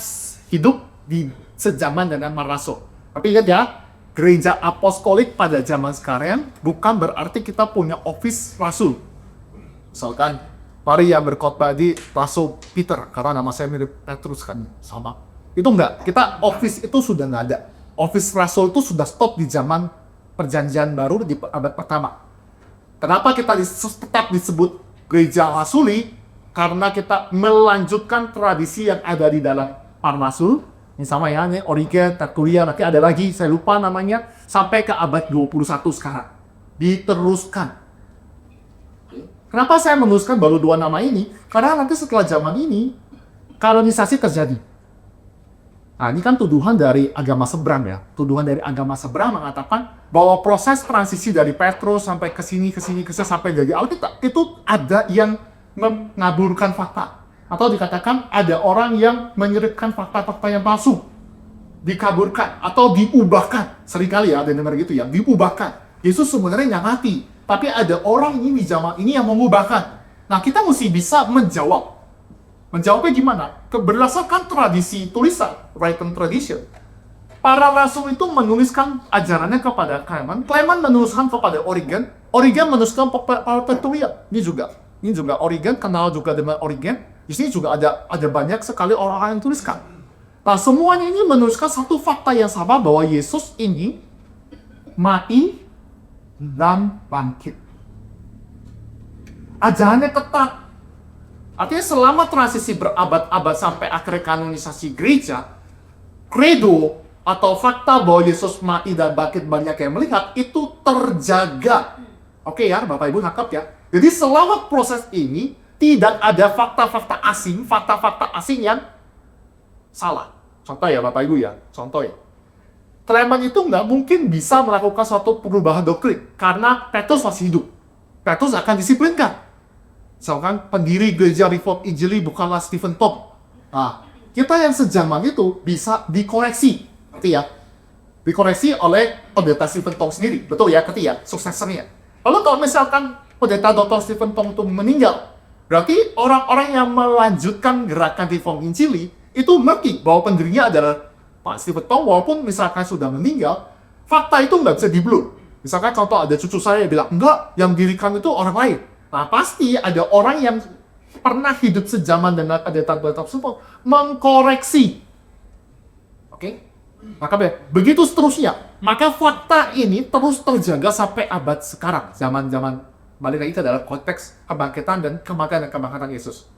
hidup di sejaman dengan para rasul. Tapi lihat ya, gereja apostolik pada zaman sekarang bukan berarti kita punya office rasul. Misalkan, mari yang berkhotbah di Rasul Peter, karena nama saya mirip Petrus kan, sama. Itu enggak, kita office itu sudah nggak ada. Office rasul itu sudah stop di zaman perjanjian baru di abad pertama. Kenapa kita tetap disebut gereja rasuli? Karena kita melanjutkan tradisi yang ada di dalam para rasul. Ini sama ya, ini Origen, Tertullian, nanti ada lagi, saya lupa namanya, sampai ke abad 21 sekarang. Diteruskan. Kenapa saya menuliskan baru 2 nama ini? Karena nanti setelah zaman ini, kanonisasi terjadi. Nah, ini kan tuduhan dari agama seberang ya. Tuduhan dari agama seberang mengatakan bahwa proses transisi dari Petrus sampai ke sini sampai jadi Alkitab itu ada yang mengaburkan fakta. Atau dikatakan ada orang yang menyelipkan fakta-fakta yang palsu. Dikaburkan atau diubahkan. Seringkali ya ada yang dengar gitu ya, diubahkan. Yesus sebenarnya nggak mati, tapi ada orang ini di zaman ini yang mengubahkan. Nah, kita mesti bisa menjawab. Menjawabnya gimana? Berdasarkan tradisi tulisan, written tradition. Para rasul itu menuliskan ajarannya kepada Clement menuliskan kepada Origen menuliskan kepada Tertullian. Ini juga Origen, kenal juga dengan Origen. Di sini juga ada banyak sekali orang-orang yang tuliskan. Nah, semuanya ini menuliskan satu fakta yang sama bahwa Yesus ini mati dan bangkit. Ajarannya ketat. Artinya selama transisi berabad-abad sampai akhir kanonisasi gereja, credo atau fakta bahwa Yesus mati dan bangkit banyak yang melihat itu terjaga. Oke ya, Bapak Ibu nangkap ya. Jadi selama proses ini tidak ada fakta-fakta asing yang salah. Contoh ya Bapak Ibu ya, contoh ya. Clement itu nggak mungkin bisa melakukan suatu perubahan doktrin karena Petrus masih hidup. Petrus akan disiplinkan. Misalkan pendiri gereja Reform Injili bukanlah Stephen Pope. Nah, kita yang sejaman itu bisa dikoreksi. ngerti ya? Dikoreksi oleh pendeta Stephen Tong sendiri, betul ya, ngerti ya, suksesornya. Lalu kalau misalkan pendeta Dr. Stephen Tong itu meninggal, berarti orang-orang yang melanjutkan gerakan reform Injili itu ngerti bahwa pendirinya adalah Pak Stephen Tong, walaupun misalkan sudah meninggal, fakta itu nggak bisa diblur. Misalkan contoh ada cucu saya yang bilang, enggak, yang dirikan itu orang lain. Nah, pasti ada orang yang pernah hidup sejaman dengan pendeta Dr. Stephen Tong mengkoreksi. Oke? Maka begitu seterusnya. Maka fakta ini terus terjaga sampai abad sekarang. Zaman-zaman balik lagi itu adalah konteks kebangkitan dan kebangkitan Yesus.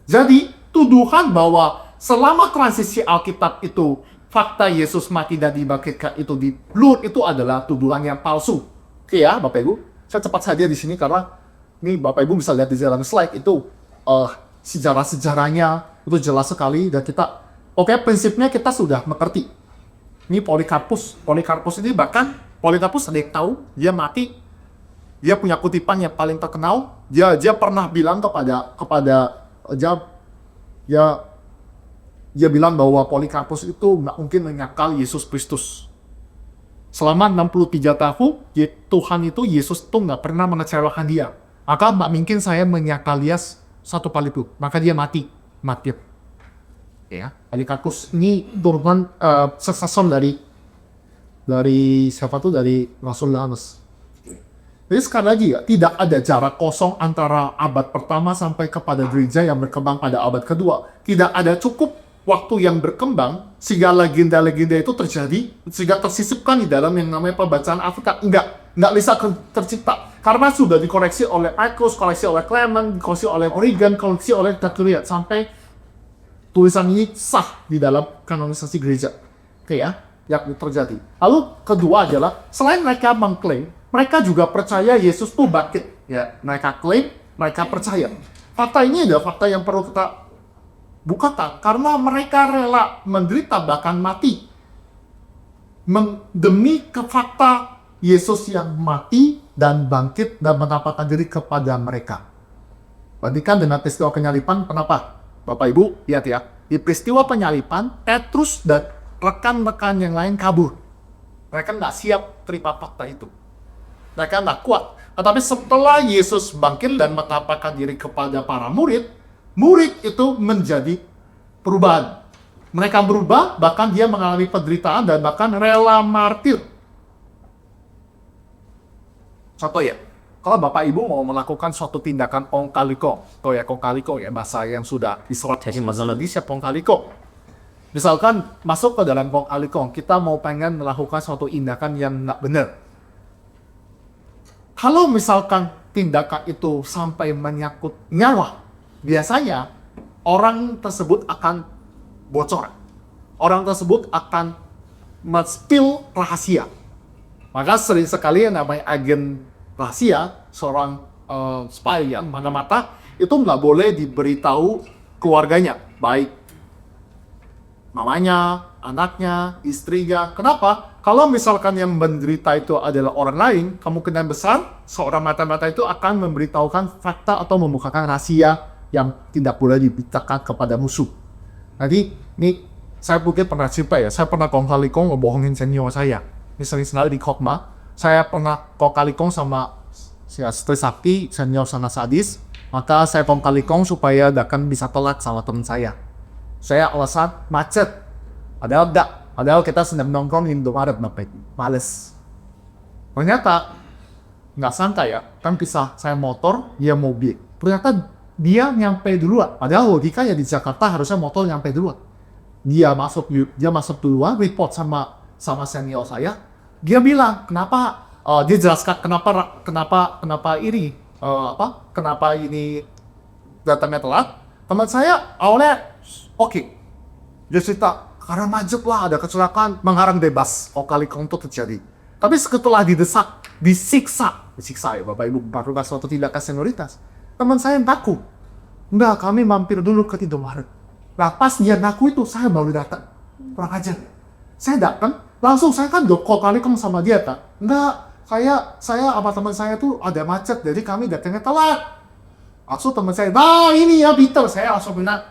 Jadi, tuduhan bahwa selama transisi Alkitab itu fakta Yesus mati dan dibangkitkan itu di blur, itu adalah tuduhan yang palsu. Oke ya, Bapak Ibu. Saya cepat saja di sini karena ini Bapak Ibu bisa lihat di dalam slide itu sejarah-sejarahnya itu jelas sekali dan kita prinsipnya kita sudah mengerti. Ini Polikarpus ini bahkan Polikarpus ada yang tahu dia mati. Dia punya kutipan yang paling terkenal. Dia pernah bilang dia bilang bahwa Polikarpus itu nggak mungkin menyangkal Yesus Kristus. Selama 63 tahun, Tuhan itu, Yesus itu nggak pernah mengecewakan dia. Maka nggak mungkin saya menyangkal dia satu kali itu. Maka dia mati. Ya, Polikarpus ini turunan suksesor dari siapa tuh? Dari Rasul Yohanes. Jadi sekali lagi ya, tidak ada jarak kosong antara abad pertama sampai kepada gereja yang berkembang pada abad kedua. Tidak ada cukup waktu yang berkembang sehingga legenda-legenda itu terjadi, sehingga tersisipkan di dalam yang namanya pembacaan Alkitab. Nggak bisa tercipta. Karena sudah dikoreksi oleh Markus, koreksi oleh Clement, dikoreksi oleh Origen, koreksi oleh Tertullian, sampai tulisan ini sah di dalam kanonisasi gereja. Oke ya, yang terjadi. Lalu kedua adalah, selain mereka mengklaim, mereka juga percaya Yesus itu bangkit. Ya, mereka klaim, mereka percaya. Fakta ini adalah fakta yang perlu kita bukakan, karena mereka rela menderita bahkan mati demi fakta Yesus yang mati dan bangkit dan menampakkan diri kepada mereka. Bandingkan dengan peristiwa penyaliban, kenapa? Bapak Ibu, lihat ya, di peristiwa penyaliban, Petrus dan rekan-rekan yang lain kabur. Mereka nggak siap terima fakta itu. Mereka nggak kuat. Tetapi setelah Yesus bangkit dan menampakkan diri kepada para murid itu menjadi perubahan. Mereka berubah, bahkan dia mengalami penderitaan dan bahkan rela martir. Contoh ya, kalau Bapak Ibu mau melakukan suatu tindakan kong kali kong, bahasa yang sudah disorot di bahasa Indonesia, kong kali kong. Misalkan masuk ke dalam kong kali kong, kita mau pengen melakukan suatu tindakan yang nggak benar. Kalau misalkan tindakan itu sampai menyangkut nyawa, biasanya orang tersebut akan bocor. Orang tersebut akan men-spill rahasia. Maka sering sekali yang namanya agen rahasia, seorang spy yang mata-mata, itu nggak boleh diberitahu keluarganya, baik mamanya, anaknya, istrinya. Kenapa? Kalau misalkan yang menderita itu adalah orang lain, kemungkinan besar seorang mata-mata itu akan memberitahukan fakta atau membukakan rahasia yang tidak boleh dibicarakan kepada musuh. Jadi, ini saya mungkin pernah cerita ya, saya pernah kong-kali-kong ngebohongin senior saya. Ini sering sekali di Kokma, saya pernah kong-kali-kong sama Sri Sakti, senior sangat sadis, maka saya kong-kali-kong supaya Dakan bisa telat sama teman saya. Saya alasan macet, padahal enggak. Padahal kita sedang nongkrong di Indomaret, males. Ternyata, nggak santai ya, kan pisah saya motor, dia mobil. Ternyata dia nyampe duluan. Padahal logikanya di Jakarta harusnya motor nyampe duluan. Dia masuk duluan, report sama senior saya. Dia bilang, kenapa? Dia jelaskan kenapa ini datangnya telat. Teman saya awalnya oke. Dia cerita, karena macet lah, ada kecelakaan, mengharang bebas. Kong-kali-kong itu terjadi. Tapi setelah disiksa ya Bapak Ibu, melakukan suatu tindakan senioritas. Teman saya ngaku, enggak, kami mampir dulu ke Indomaret. Nah, pas dia ngaku itu, saya baru datang. Kurang ajar. Saya datang, langsung saya kan kong-kali-kong sama dia, tak? Enggak, saya sama teman saya tuh ada macet, jadi kami datangnya telat. Langsung teman saya, nah ini ya Peter, saya langsung bilang,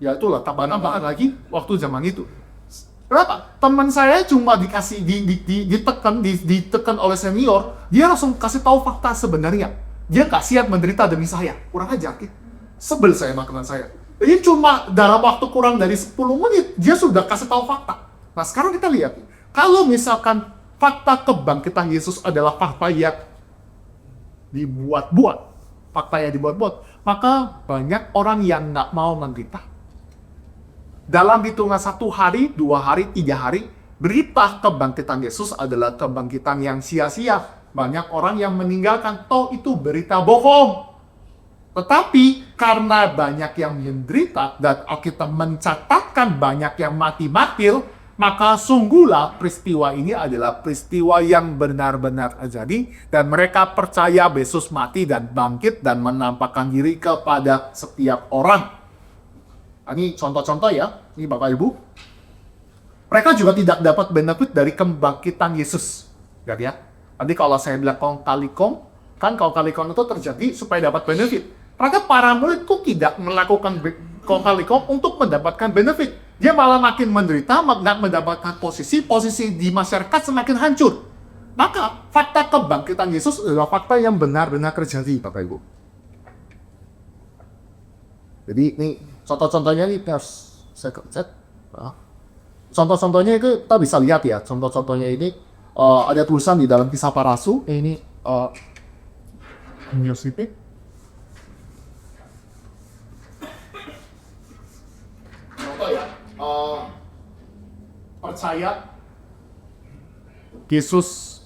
ya itulah tambahan lagi waktu zaman itu. Kenapa? teman saya cuma dikasih ditekan oleh senior, dia langsung kasih tahu fakta sebenarnya. Dia nggak siap menderita demi saya. Kurang ajar, sebel saya sama teman saya. Jadi cuma dalam waktu kurang dari 10 menit, dia sudah kasih tahu fakta. Nah sekarang kita lihat, kalau misalkan fakta kebangkitan Yesus adalah fakta yang dibuat-buat, maka banyak orang yang nggak mau menderita. Dalam hitungan 1 hari, 2 hari, 3 hari, berita kebangkitan Yesus adalah kebangkitan yang sia-sia. Banyak orang yang meninggalkan, toh itu berita bohong. Tetapi karena banyak yang menderita dan Alkitab mencatatkan banyak yang mati-mati, maka sungguhlah peristiwa ini adalah peristiwa yang benar-benar terjadi dan mereka percaya Yesus mati dan bangkit dan menampakkan diri kepada setiap orang. Ini contoh-contoh ya, ini Bapak Ibu. Mereka juga tidak dapat benefit dari kebangkitan Yesus. Lihat ya. Nanti kalau saya bilang kong kali kong, kan kong kali kong itu terjadi supaya dapat benefit. Ternyata para murid kok tidak melakukan kong kali kong untuk mendapatkan benefit. Dia malah makin menderita, mendapatkan posisi di masyarakat semakin hancur. Maka fakta kebangkitan Yesus adalah fakta yang benar-benar terjadi, Bapak Ibu. Jadi ini contoh-contohnya ini harus saya set. Contoh-contohnya itu kita bisa lihat ya. Contoh-contohnya ini ada tulisan di dalam Kisah Para Rasul. Ini Mississippi. Contoh ya. Percaya Yesus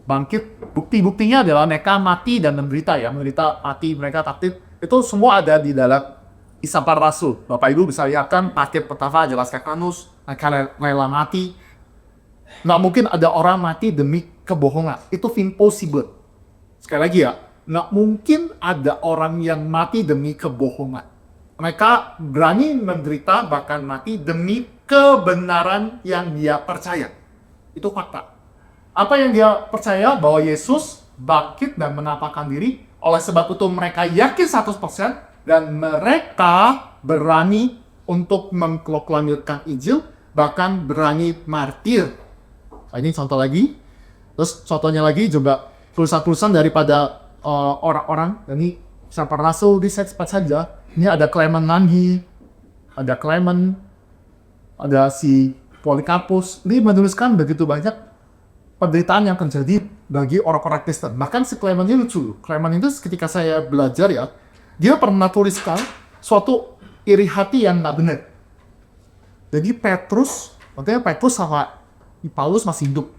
bangkit. Bukti-buktinya adalah mereka mati dan menderita ya. Menderita, mati, mereka takdir. Itu semua ada di dalam Kisah Para Rasul. Bapak Ibu bisa lihat kan, paket pertama jelas Stefanus, mereka rela mati. Nggak mungkin ada orang mati demi kebohongan. Itu impossible. Sekali lagi ya, nggak mungkin ada orang yang mati demi kebohongan. Mereka berani menderita bahkan mati demi kebenaran yang dia percaya. Itu fakta. Apa yang dia percaya? Bahwa Yesus bangkit dan menampakkan diri. Oleh sebab itu mereka yakin 100% dan mereka berani untuk menglanjutkan Injil, bahkan berani martir. Ini contoh lagi. Terus contohnya lagi juga tulisan-tulisan daripada orang-orang. Ini Kisah Para Rasul di set cepat saja. Ini ada Clement Nanhi, ada Clement, ada si Polikarpus. Ini menuliskan begitu banyak penderitaan yang terjadi bagi orang-orang Kristen. Bahkan si Clement ini lucu. Clement itu ketika saya belajar ya, dia pernah tuliskan suatu iri hati yang nggak benar. Jadi Petrus sama Paulus masih hidup.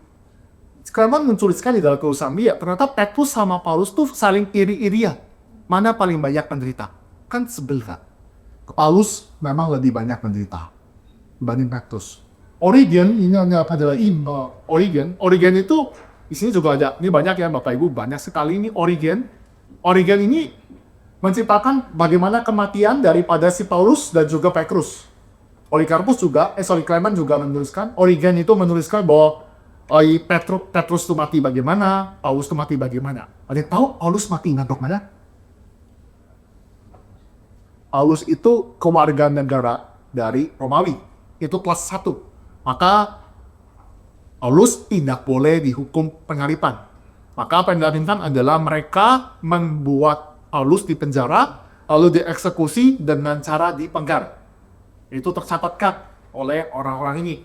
Clement menuliskan di dalam tulisan dia, ternyata Petrus sama Paulus tuh saling iri-irian. Mana paling banyak penderita? Kan sebel kan? Paulus memang lebih banyak penderita dibanding Petrus. Origen, ini adalah Origen itu di sini juga ada. Ini banyak ya Bapak Ibu, banyak sekali ini Origen. Origen ini menciptakan bagaimana kematian daripada si Paulus dan juga Petrus. Clement juga menuliskan, Origen itu menuliskan bahwa Petrus itu mati bagaimana, Paulus itu mati bagaimana. Ada yang tahu Paulus mati ngantuk mana? Paulus itu keluarga negara dari Romawi. Itu kelas 1. Maka Paulus tidak boleh dihukum pengharipan. Maka apa yang dilakukan adalah mereka membuat Paulus di penjara, lalu dieksekusi dengan cara dipenggal. Itu tercatatkan oleh orang-orang ini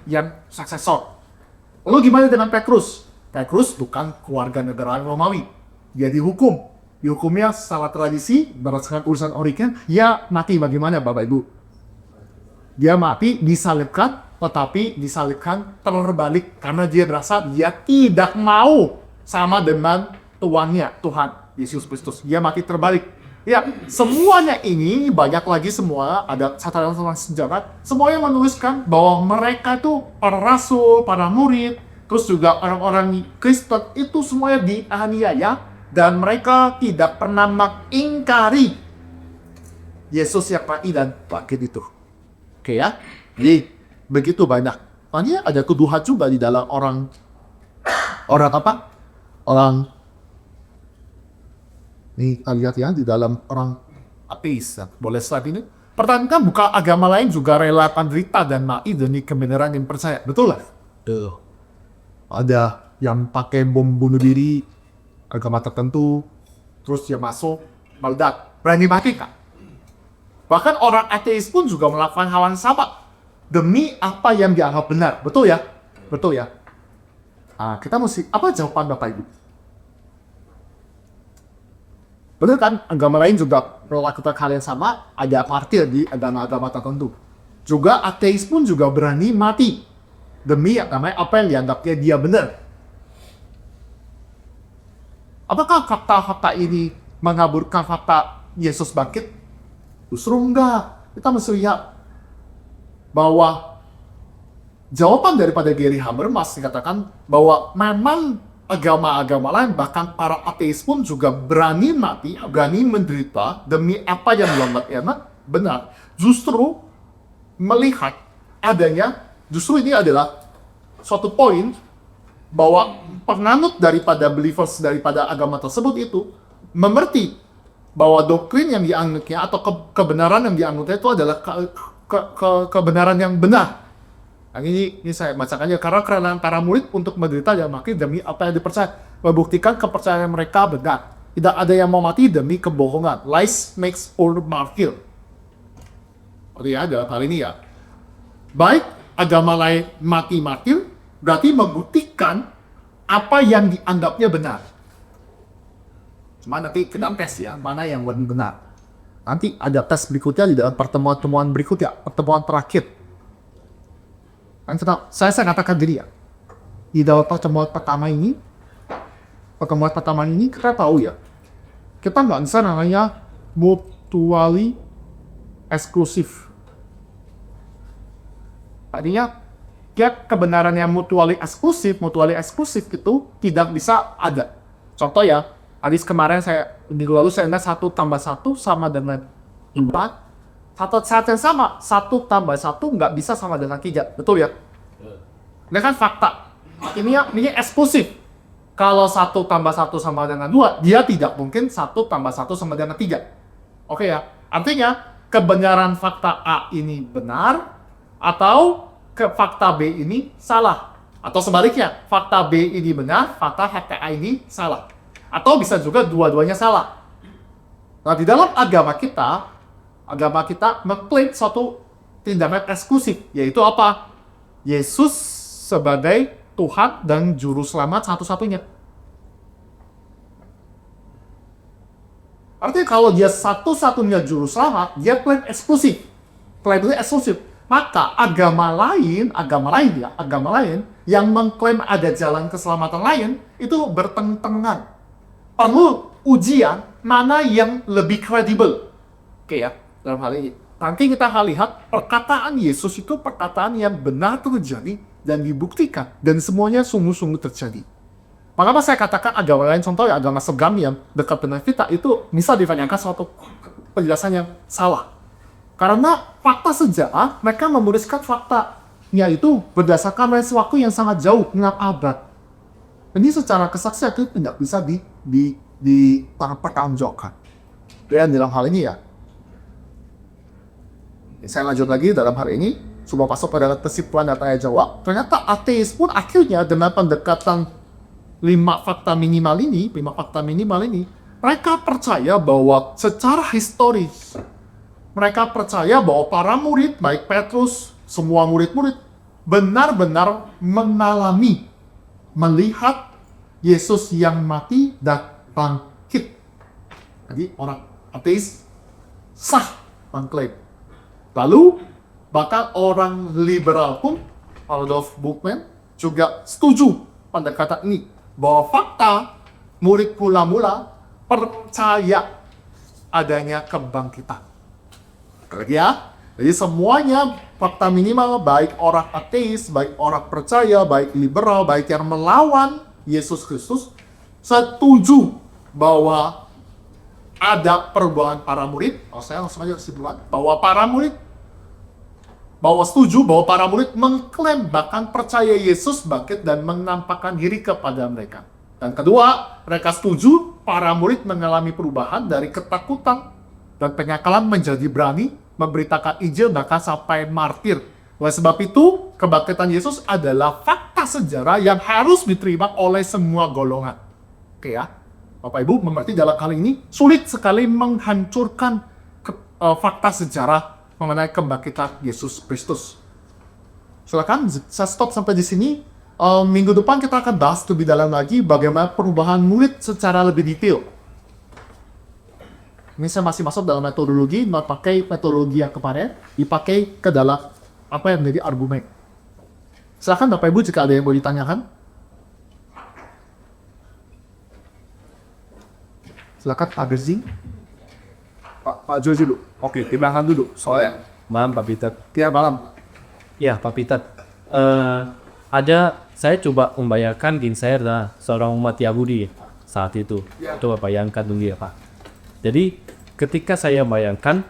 yang suksesor. Lalu gimana dengan Petrus? Petrus bukan keluarga negara Romawi. Dia dihukum. Dihukumnya secara tradisi, berdasarkan urusan Origen, dia mati bagaimana Bapak Ibu? Dia mati disalibkan, tetapi disalibkan terbalik karena dia merasa dia tidak mau sama dengan tuannya, Tuhan Yesus Kristus. Dia mati terbalik. Ya, semuanya ini banyak lagi semua ada catatan sejarah. Semuanya menuliskan bahwa mereka itu para rasul, para murid, terus juga orang-orang Kristen itu semuanya dianiaya dan mereka tidak pernah mengingkari Yesus yang mati dan bangkit itu. Oke ya, jadi begitu banyak. Makanya ada keduhan juga di dalam orang ini kita lihat ya di dalam orang ateis. Boleh slide ini? Pertahankan buka agama lain juga rela menderita dan mati demi kebenaran yang percaya. Betul lah? Ada yang pakai bom bunuh diri agama tertentu, terus dia masuk, meledak. Berani mati kak? Bahkan orang ateis pun juga melakukan hal yang sama demi apa yang dianggap benar. Betul ya? Betul ya? Kita mesti, apa jawaban Bapak Ibu? Betul kan? Agama lain juga melakukan hal yang sama, ada partir di agama-agama tertentu. Juga ateis pun juga berani mati demi apa yang dianggapnya dia benar. Apakah fakta-fakta ini mengaburkan fakta Yesus bangkit? Justru enggak. Kita mesti lihat bahwa jawaban daripada Gary Habermas dikatakan bahwa memang agama-agama lain, bahkan para ateis pun juga berani mati, berani menderita demi apa yang dianggapnya benar. Justru melihat adanya, justru ini adalah suatu poin bahwa penganut daripada believers daripada agama tersebut itu mengerti bahwa doktrin yang dianutnya atau kebenaran yang dianutnya itu adalah kebenaran yang benar. Nah, ini saya bacakan aja, karena kerelaan para murid untuk menderita dan mati demi apa yang dipercaya, membuktikan kepercayaan mereka benar. Tidak ada yang mau mati demi kebohongan. Lies makes all martyr. Oh ya, dalam hal ini ya. Baik agama lain mati martir, berarti membuktikan apa yang dianggapnya benar. Cuma nanti kita tes ya, mana yang benar. Nanti ada tes berikutnya di dalam pertemuan-pertemuan berikutnya, pertemuan terakhir. Saya katakan diri ya, di dalam pertemuan pertama ini kita tahu ya, kita nggak bisa namanya mutually eksklusif. Artinya, kebenaran yang mutually eksklusif itu tidak bisa ada. Contoh ya, hadis kemarin minggu lalu saya lihat 1 tambah 1 sama dengan 4. Satu saat yang sama, 1 tambah 1 nggak bisa sama dengan 3. Betul ya? Ini kan fakta. Ini eksklusif. Kalau 1 tambah 1 sama dengan 2, dia tidak mungkin 1 tambah 1 sama dengan 3. Oke ya? Artinya, kebenaran fakta A ini benar, atau fakta B ini salah. Atau sebaliknya, fakta B ini benar, fakta A ini salah. Atau bisa juga dua-duanya salah. Nah, di dalam agama kita mengklaim suatu tindakan eksklusif, yaitu apa? Yesus sebagai Tuhan dan Juru Selamat satu-satunya. Artinya kalau dia satu-satunya Juru Selamat, dia klaim eksklusif. Klaimnya eksklusif. Maka agama lain yang mengklaim ada jalan keselamatan lain, itu bertentangan. Perlu ujian mana yang lebih kredibel. Oke ya, dalam hal ini. Nanti kita akan lihat perkataan Yesus itu perkataan yang benar terjadi dan dibuktikan. Dan semuanya sungguh-sungguh terjadi. Maka saya katakan agama lain, contohnya agama Segam yang dekat dengan kita, itu bisa ditanyakan suatu penjelasan yang salah. Karena fakta sejarah, mereka menuliskan faktanya itu berdasarkan waktu yang sangat jauh, 6 abad. Ini secara kesaksian itu tidak bisa dipertanggungjawabkan. Dan dalam hal ini ya, saya lanjut lagi dalam hal ini, sebelum masuk pada kesimpulan dan tanya jawab, ternyata ateis pun akhirnya dengan pendekatan 5 fakta minimal ini, mereka percaya bahwa secara historis, mereka percaya bahwa para murid, baik Petrus, semua murid-murid, benar-benar melihat Yesus yang mati dan bangkit. Jadi orang ateis sah mengklaim. Lalu, bahkan orang liberal pun, Adolf Buchmann, juga setuju pendekatan ini. Bahwa fakta murid mula-mula percaya adanya kebangkitan. Ya, jadi semuanya fakta minimal, baik orang ateis, baik orang percaya, baik liberal, baik yang melawan Yesus Kristus, setuju bahwa ada perubahan para murid. Saya langsung aja kesimpulan bahwa setuju bahwa para murid mengklaim bahkan percaya Yesus bangkit dan menampakkan diri kepada mereka. Dan kedua, mereka setuju para murid mengalami perubahan dari ketakutan dan penyakalan menjadi berani memberitakan Injil bahkan sampai martir. Oleh sebab itu, kebangkitan Yesus adalah fakta sejarah yang harus diterima oleh semua golongan. Oke ya, Bapak Ibu mengerti dalam hal ini sulit sekali menghancurkan fakta sejarah mengenai kebangkitan Yesus Kristus. Silakan, saya stop sampai di sini. Minggu depan kita akan bahas lebih dalam lagi bagaimana perubahan murid secara lebih detail. Ini saya masih masuk dalam metodologi, not pakai metodologi yang kemarin, dipakai ke dalam apa yang menjadi argumen. Silakan Bapak Ibu jika ada yang mau ditanyakan. Silakan Pak Gerzing. Pak Joji dulu. Oke, timbangan dulu. Soalnya. Malam Pak Peter. Ya, malam. Ya Pak Peter. Saya coba membayangkan diri saya adalah seorang umat Yahudi saat itu. Ya. Coba bayangkan dulu ya Pak. Jadi ketika saya bayangkan,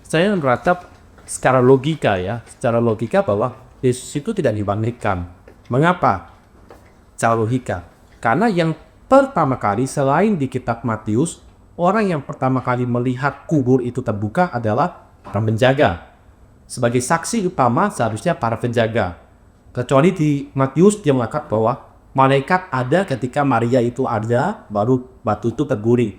saya meratap secara logika bahwa Yesus itu tidak dibangkitkan. Mengapa? Secara logika. Karena yang pertama kali selain di kitab Matius, orang yang pertama kali melihat kubur itu terbuka adalah para penjaga. Sebagai saksi utama seharusnya para penjaga. Kecuali di Matius dia mengatakan bahwa malaikat ada ketika Maria itu ada, baru batu itu terguling.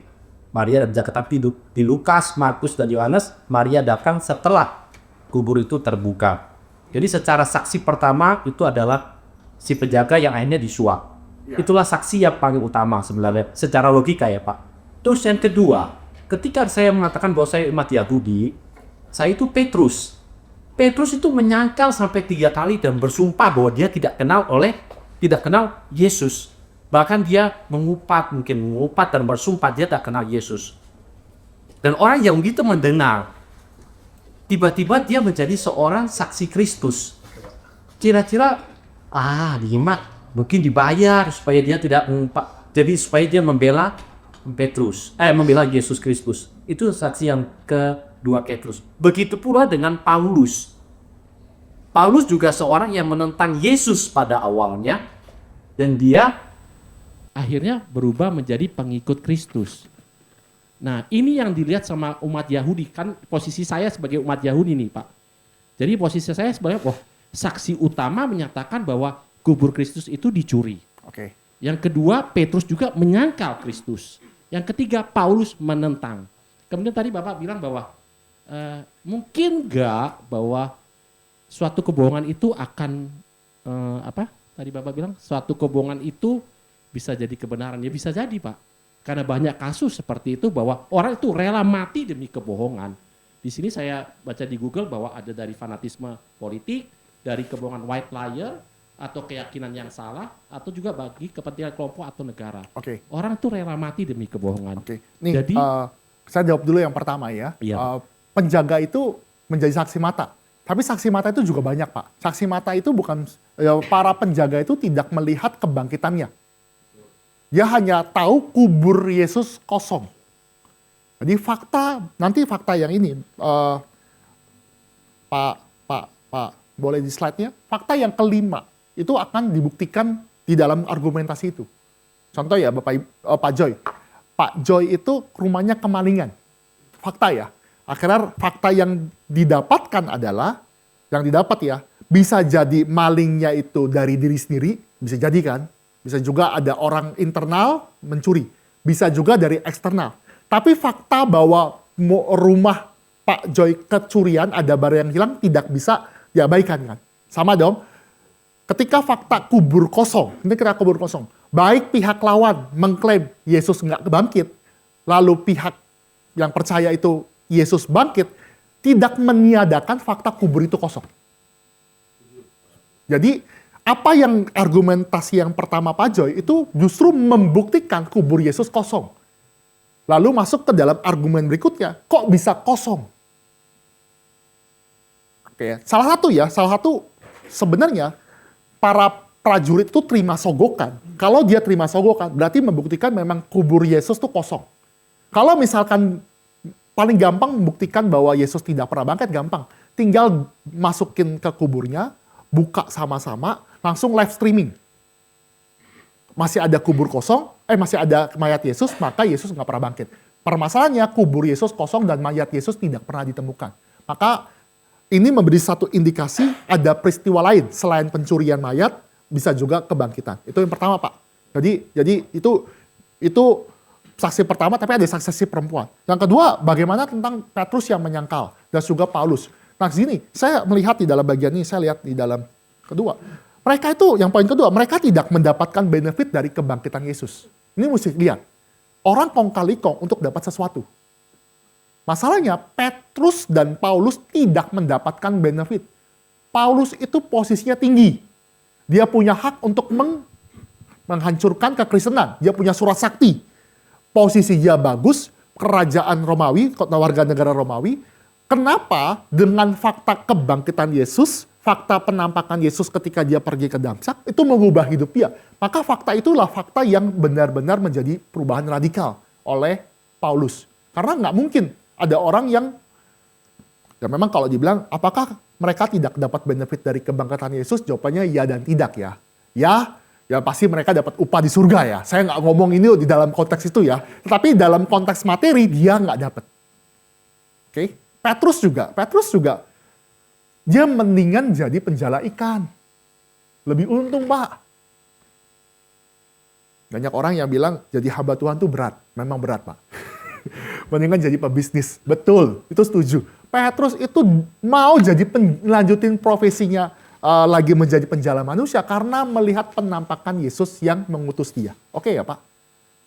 Maria tidak bisa tetapi di Lukas, Markus, dan Yohanes, Maria datang setelah kubur itu terbuka. Jadi secara saksi pertama itu adalah si penjaga yang akhirnya disuap. Ya. Itulah saksi yang paling utama sebenarnya, secara logika ya Pak. Terus yang kedua, ketika saya mengatakan bahwa saya umat Yahudi, saya itu Petrus. Petrus itu menyangkal sampai 3 kali dan bersumpah bahwa dia tidak kenal Yesus. Bahkan dia mengupat dan bersumpah dia tak kenal Yesus. Dan orang yang begitu mendengar, tiba-tiba dia menjadi seorang saksi Kristus. Kira-kira, mungkin dibayar supaya dia tidak mengumpat. Jadi supaya dia membela Yesus Kristus. Itu saksi yang kedua Petrus. Begitu pula dengan Paulus. Paulus juga seorang yang menentang Yesus pada awalnya. Dan dia akhirnya berubah menjadi pengikut Kristus. Nah, ini yang dilihat sama umat Yahudi. Kan posisi saya sebagai umat Yahudi nih, Pak. Jadi posisi saya sebagai saksi utama menyatakan bahwa kubur Kristus itu dicuri. Oke. Yang kedua, Petrus juga menyangkal Kristus. Yang ketiga, Paulus menentang. Kemudian tadi Bapak bilang bahwa mungkin nggak bahwa suatu kebohongan itu akan Tadi Bapak bilang suatu kebohongan itu bisa jadi kebenaran. Ya bisa jadi Pak. Karena banyak kasus seperti itu bahwa orang itu rela mati demi kebohongan. Di sini saya baca di Google bahwa ada dari fanatisme politik, dari kebohongan white liar, atau keyakinan yang salah, atau juga bagi kepentingan kelompok atau negara. Oke. Orang itu rela mati demi kebohongan. Oke. Nih, jadi saya jawab dulu yang pertama ya. Iya. Penjaga itu menjadi saksi mata. Tapi saksi mata itu juga banyak Pak. Saksi mata itu bukan, para penjaga itu tidak melihat kebangkitannya. Dia hanya tahu kubur Yesus kosong. Jadi nanti fakta yang ini, Pak, boleh di slide-nya. Fakta yang kelima itu akan dibuktikan di dalam argumentasi itu. Contoh ya Pak Joy. Pak Joy itu rumahnya kemalingan. Fakta ya. Akhirnya fakta yang didapatkan adalah, bisa jadi malingnya itu dari diri sendiri, bisa jadi kan. Bisa juga ada orang internal mencuri. Bisa juga dari eksternal. Tapi fakta bahwa rumah Pak Joy kecurian, ada barang yang hilang, tidak bisa diabaikan kan. Sama dong. Ketika fakta kubur kosong, baik pihak lawan mengklaim Yesus nggak bangkit, lalu pihak yang percaya itu Yesus bangkit, tidak meniadakan fakta kubur itu kosong. Jadi, apa yang argumentasi yang pertama Pak Joy itu justru membuktikan kubur Yesus kosong. Lalu masuk ke dalam argumen berikutnya, kok bisa kosong? Oke, salah satu sebenarnya para prajurit itu terima sogokan. Kalau dia terima sogokan, berarti membuktikan memang kubur Yesus itu kosong. Kalau misalkan paling gampang membuktikan bahwa Yesus tidak pernah bangkit, gampang. Tinggal masukin ke kuburnya, buka sama-sama, langsung live streaming. Masih ada kubur kosong, masih ada mayat Yesus, maka Yesus nggak pernah bangkit. Permasalahannya kubur Yesus kosong dan mayat Yesus tidak pernah ditemukan. Maka ini memberi satu indikasi ada peristiwa lain selain pencurian mayat, bisa juga kebangkitan. Itu yang pertama, Pak. Jadi itu saksi pertama, tapi ada saksi perempuan. Yang kedua, bagaimana tentang Petrus yang menyangkal dan juga Paulus. Nah, sini saya melihat di dalam bagian ini, saya lihat di dalam kedua. Mereka itu, yang poin kedua, mereka tidak mendapatkan benefit dari kebangkitan Yesus. Ini mesti lihat. Orang kong kali kong untuk dapat sesuatu. Masalahnya, Petrus dan Paulus tidak mendapatkan benefit. Paulus itu posisinya tinggi. Dia punya hak untuk menghancurkan kekristenan. Dia punya surat sakti. Posisi dia bagus, kerajaan Romawi, warga negara Romawi. Kenapa dengan fakta kebangkitan Yesus, fakta penampakan Yesus ketika dia pergi ke Damsak, itu mengubah hidup dia. Maka fakta itulah fakta yang benar-benar menjadi perubahan radikal oleh Paulus. Karena nggak mungkin ada orang yang, ya memang kalau dibilang, apakah mereka tidak dapat benefit dari kebangkitan Yesus? Jawabannya ya dan tidak ya. Ya pasti mereka dapat upah di surga ya. Saya nggak ngomong ini di dalam konteks itu ya. Tetapi dalam konteks materi, dia nggak dapat. Oke? Petrus juga. Dia mendingan jadi penjala ikan. Lebih untung, Pak. Banyak orang yang bilang jadi hamba Tuhan itu berat. Memang berat, Pak. Mendingan jadi pebisnis. Betul, itu setuju. Petrus itu mau jadi lanjutin profesinya lagi menjadi penjala manusia karena melihat penampakan Yesus yang mengutus dia. Oke ya, Pak?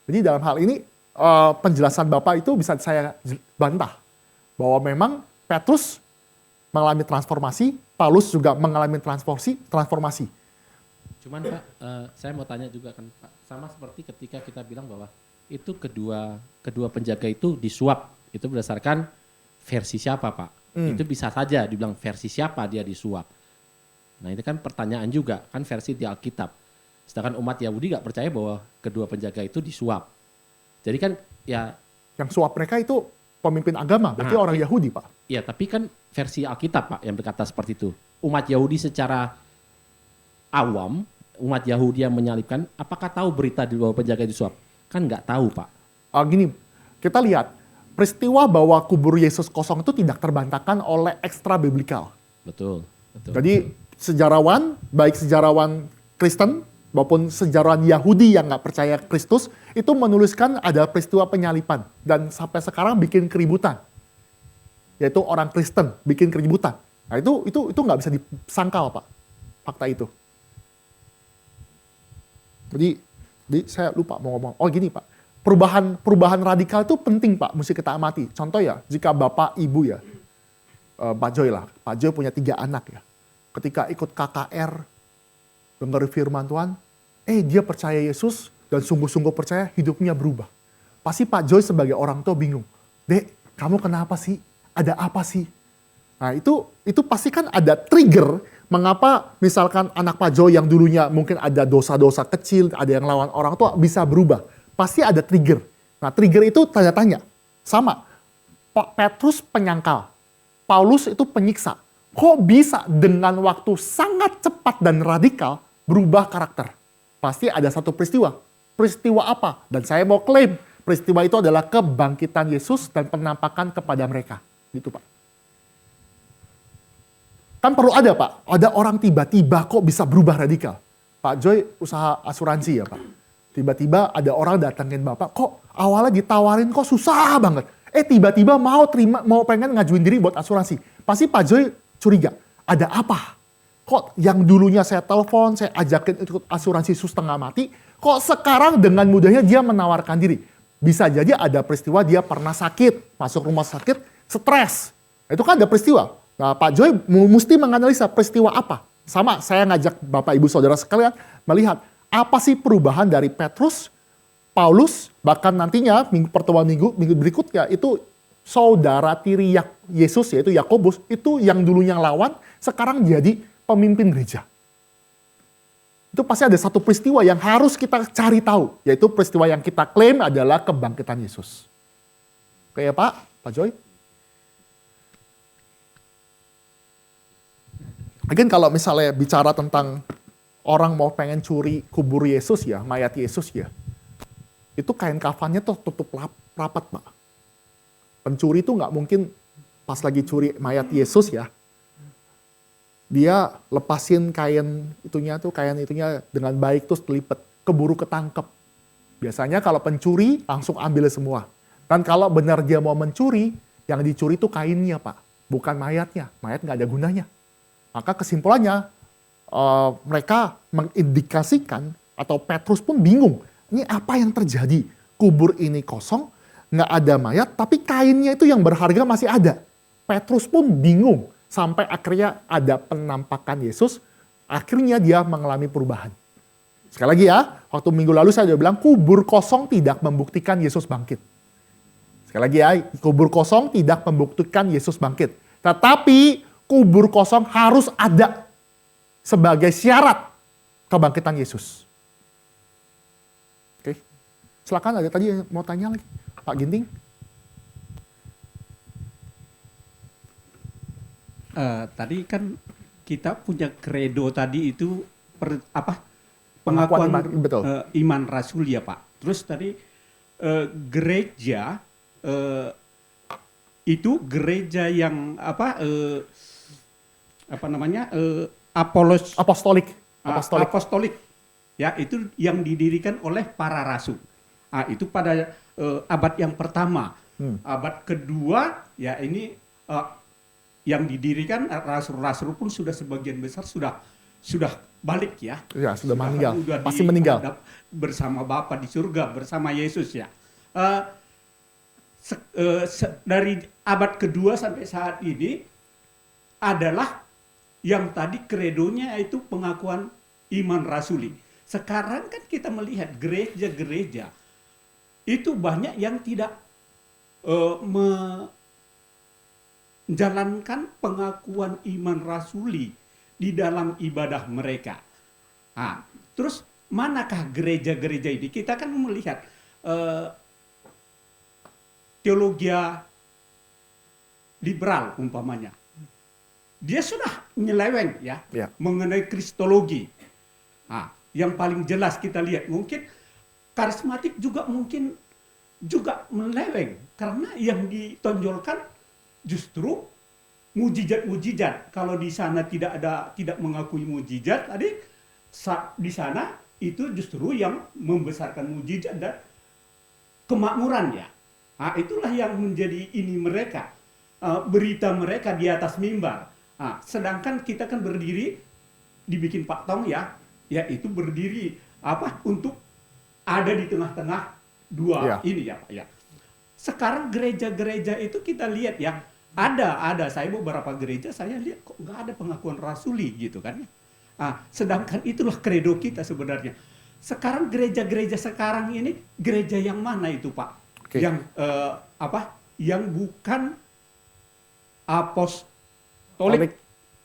Jadi dalam hal ini penjelasan Bapak itu bisa saya bantah. Bahwa memang Petrus mengalami transformasi, Paulus juga mengalami transformasi. Cuman Pak, saya mau tanya juga kan Pak, sama seperti ketika kita bilang bahwa itu kedua penjaga itu disuap, itu berdasarkan versi siapa Pak? Itu bisa saja dibilang versi siapa dia disuap. Nah ini kan pertanyaan juga, kan versi di Alkitab. Sedangkan umat Yahudi gak percaya bahwa kedua penjaga itu disuap. Jadi kan ya... Yang suap mereka itu pemimpin agama, berarti orang Yahudi Pak. Iya, tapi kan versi Alkitab Pak yang berkata seperti itu. Umat Yahudi secara awam, umat Yahudi yang menyalibkan, apakah tahu berita di bahwa penjaga disuap? Kan nggak tahu Pak. Gini, kita lihat peristiwa bahwa kubur Yesus kosong itu tidak terbantahkan oleh ekstra biblikal. Betul. Jadi sejarawan, baik sejarawan Kristen maupun sejarawan Yahudi yang nggak percaya Kristus, itu menuliskan ada peristiwa penyalipan dan sampai sekarang bikin keributan. Yaitu orang Kristen bikin keributan. Nah itu nggak bisa disangkal Pak, fakta itu. Jadi saya lupa mau ngomong. Oh gini Pak, perubahan radikal itu penting Pak, mesti kita amati. Contoh ya, jika Bapak Ibu ya, Pak Joy lah, Pak Joy punya 3 anak ya. Ketika ikut KKR, dengar firman Tuhan, dia percaya Yesus dan sungguh-sungguh percaya, hidupnya berubah. Pasti Pak Joy sebagai orang tua bingung. Dek, kamu kenapa sih? Ada apa sih? Nah itu pasti kan ada trigger mengapa misalkan anak Pak Joy yang dulunya mungkin ada dosa-dosa kecil, ada yang lawan orang tua bisa berubah. Pasti ada trigger. Nah trigger itu tanya-tanya. Sama, Petrus penyangkal, Paulus itu penyiksa. Kok bisa dengan waktu sangat cepat dan radikal berubah karakter? Pasti ada satu peristiwa. Peristiwa apa? Dan saya mau klaim, peristiwa itu adalah kebangkitan Yesus dan penampakan kepada mereka. Gitu Pak. Kan perlu ada Pak, ada orang tiba-tiba kok bisa berubah radikal. Pak Joy usaha asuransi ya Pak. Tiba-tiba ada orang datangin Bapak, kok awalnya ditawarin kok susah banget. Tiba-tiba mau pengen ngajuin diri buat asuransi. Pasti Pak Joy curiga, ada apa? Kok yang dulunya saya telepon, saya ajakin ikut asuransi setengah mati, kok sekarang dengan mudahnya dia menawarkan diri. Bisa jadi ada peristiwa dia pernah sakit, masuk rumah sakit, stres. Itu kan ada peristiwa. Nah, Pak Joy mesti menganalisa peristiwa apa. Sama, saya ngajak Bapak Ibu Saudara sekalian melihat apa sih perubahan dari Petrus, Paulus, bahkan nantinya pertemuan minggu berikutnya itu saudara tiri Yesus yaitu Yakobus, itu yang dulunya lawan, sekarang jadi pemimpin gereja. Itu pasti ada satu peristiwa yang harus kita cari tahu, yaitu peristiwa yang kita klaim adalah kebangkitan Yesus. Oke ya Pak Joy? Again kalau misalnya bicara tentang orang mau pengen curi kubur Yesus ya, mayat Yesus ya, itu kain kafannya tuh tutup rapat Pak. Pencuri itu nggak mungkin pas lagi curi mayat Yesus ya, dia lepasin kain itunya dengan baik terus telipet, keburu ketangkep. Biasanya kalau pencuri langsung ambil semua. Dan kalau benar dia mau mencuri, yang dicuri itu kainnya Pak, bukan mayatnya. Mayat nggak ada gunanya. Maka kesimpulannya mereka mengindikasikan atau Petrus pun bingung. Ini apa yang terjadi? Kubur ini kosong, nggak ada mayat, tapi kainnya itu yang berharga masih ada. Petrus pun bingung. Sampai akhirnya ada penampakan Yesus, akhirnya dia mengalami perubahan. Sekali lagi ya, waktu minggu lalu saya sudah bilang kubur kosong tidak membuktikan Yesus bangkit. Sekali lagi ya, kubur kosong tidak membuktikan Yesus bangkit. Tetapi kubur kosong harus ada sebagai syarat kebangkitan Yesus. Oke, silakan ada tadi yang mau tanya lagi, Pak Ginting. Tadi kan kita punya kredo tadi itu Pengakuan pengakuan iman, betul. Iman rasul ya Pak. Terus tadi gereja itu gereja yang Apostolik. apostolik ya, itu yang didirikan oleh para rasul. Itu pada abad yang pertama. Abad kedua ya ini yang didirikan rasul-rasul pun sudah sebagian besar sudah balik ya. Ya, sudah meninggal. Sudah Pasti meninggal. Bersama Bapa di surga, bersama Yesus ya. Dari abad kedua sampai saat ini adalah yang tadi kredonya itu pengakuan iman rasuli. Sekarang kan kita melihat gereja-gereja itu banyak yang tidak menjalankan pengakuan iman rasuli di dalam ibadah mereka. Terus manakah gereja-gereja ini? Kita kan melihat teologi liberal umpamanya. Dia sudah nyeleweng ya. Mengenai kristologi. Yang paling jelas kita lihat mungkin karismatik juga mungkin juga meleweng karena yang ditonjolkan justru mujizat-mujizat. Kalau di sana tidak mengakui mujizat, tadi di sana itu justru yang membesarkan mujizat dan kemakmuran ya. Itulah yang menjadi ini mereka, berita mereka di atas mimbar. Sedangkan kita kan berdiri dibikin patung ya, yaitu berdiri untuk ada di tengah-tengah dua ini ya Pak ya. Sekarang gereja-gereja itu kita lihat ya, ada saya beberapa gereja saya lihat kok nggak ada pengakuan rasuli gitu kan. Sedangkan itulah kredo kita sebenarnya. Sekarang gereja-gereja sekarang ini gereja yang mana itu Pak? Yang yang bukan apostolik.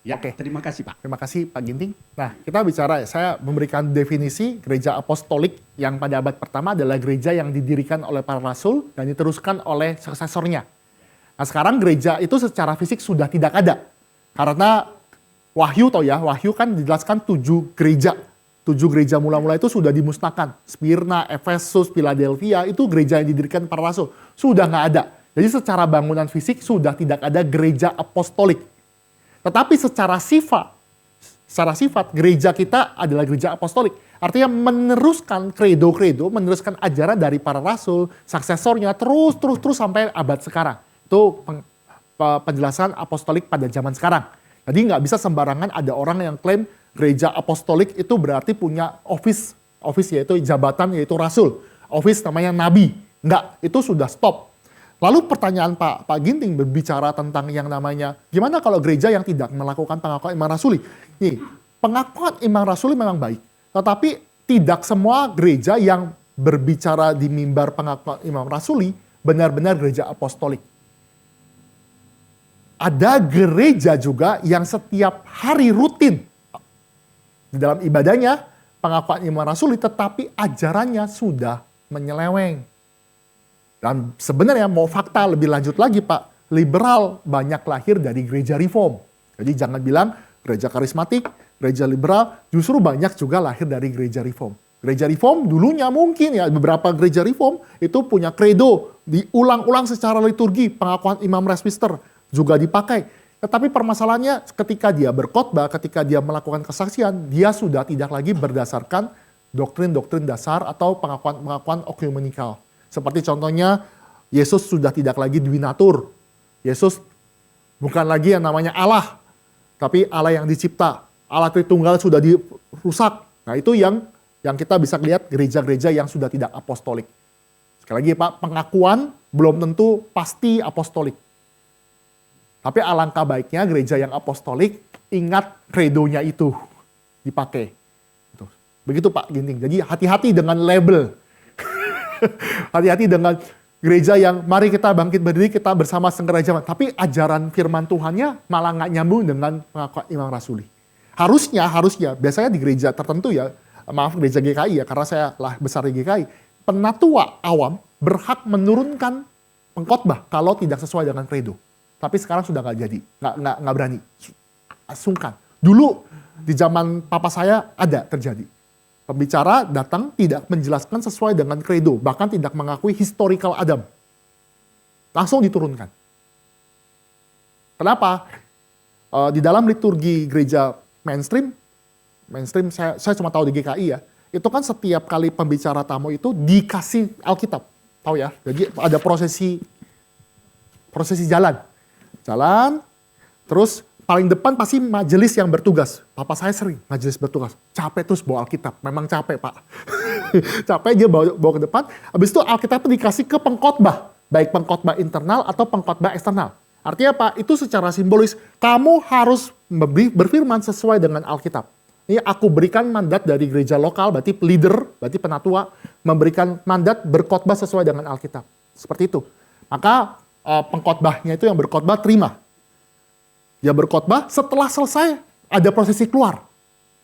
Ya, terima kasih Pak. Terima kasih Pak Ginting. Nah, kita bicara, saya memberikan definisi gereja apostolik yang pada abad pertama adalah gereja yang didirikan oleh para rasul dan diteruskan oleh suksesornya. Nah, sekarang gereja itu secara fisik sudah tidak ada. Karena Wahyu kan dijelaskan 7 gereja. 7 gereja mula-mula itu sudah dimusnahkan. Smyrna, Efesus, Philadelphia, itu gereja yang didirikan para rasul. Sudah nggak ada. Jadi secara bangunan fisik sudah tidak ada gereja apostolik. Tetapi secara sifat gereja kita adalah gereja apostolik. Artinya meneruskan kredo-kredo, meneruskan ajaran dari para rasul, suksesornya terus sampai abad sekarang. Itu penjelasan apostolik pada zaman sekarang. Jadi nggak bisa sembarangan ada orang yang klaim gereja apostolik itu berarti punya office yaitu jabatan yaitu rasul. Office namanya nabi. Nggak, itu sudah stop. Lalu pertanyaan Pak Ginting berbicara tentang yang namanya, gimana kalau gereja yang tidak melakukan pengakuan iman rasuli? Nih, pengakuan iman rasuli memang baik. Tetapi tidak semua gereja yang berbicara di mimbar pengakuan iman rasuli benar-benar gereja apostolik. Ada gereja juga yang setiap hari rutin di dalam ibadahnya pengakuan iman rasuli, tetapi ajarannya sudah menyeleweng. Dan sebenarnya mau fakta lebih lanjut lagi Pak, liberal banyak lahir dari gereja reform. Jadi jangan bilang gereja karismatik, gereja liberal, justru banyak juga lahir dari gereja reform. Gereja reform dulunya mungkin ya beberapa gereja reform itu punya kredo, diulang-ulang secara liturgi, pengakuan Imam Westminster. juga dipakai. Tetapi permasalahannya ketika dia berkhotbah, ketika dia melakukan kesaksian, dia sudah tidak lagi berdasarkan doktrin-doktrin dasar atau pengakuan-pengakuan ekumenikal. Seperti contohnya, Yesus sudah tidak lagi dwinatur. Yesus bukan lagi yang namanya Allah, tapi Allah yang dicipta. Allah Tritunggal sudah dirusak. Nah itu yang kita bisa lihat gereja-gereja yang sudah tidak apostolik. Sekali lagi Pak, pengakuan belum tentu pasti apostolik. Tapi alangkah baiknya gereja yang apostolik ingat kredonya itu dipakai. Begitu Pak Ginting. Jadi hati-hati dengan label. Hati-hati dengan gereja yang mari kita bangkit berdiri, kita bersama sengkerajaman. Tapi ajaran firman Tuhannya malah nggak nyambung dengan pengakuan Imam Rasuli. Harusnya, biasanya di gereja tertentu ya, maaf gereja GKI ya, karena saya lah besar di GKI, penatua awam berhak menurunkan pengkhotbah kalau tidak sesuai dengan kredo. Tapi sekarang sudah nggak jadi, nggak berani, sungkan. Dulu di zaman papa saya ada terjadi. Pembicara datang tidak menjelaskan sesuai dengan kredo, bahkan tidak mengakui historical Adam. Langsung diturunkan. Kenapa? Di dalam liturgi gereja mainstream saya cuma tahu di GKI ya, itu kan setiap kali pembicara tamu itu dikasih Alkitab. Tahu ya? Jadi ada prosesi jalan, terus paling depan pasti majelis yang bertugas. Papa saya sering majelis bertugas. Capek terus bawa Alkitab. Memang capek, Pak. Capek dia bawa ke depan. Habis itu Alkitab itu dikasih ke pengkhotbah. Baik pengkhotbah internal atau pengkhotbah eksternal. Artinya apa? Itu secara simbolis. Kamu harus berfirman sesuai dengan Alkitab. Ini aku berikan mandat dari gereja lokal, berarti leader, berarti penatua, memberikan mandat berkhotbah sesuai dengan Alkitab. Seperti itu. Maka pengkhotbahnya itu yang berkhotbah terima. Dia berkhotbah, setelah selesai ada prosesi keluar.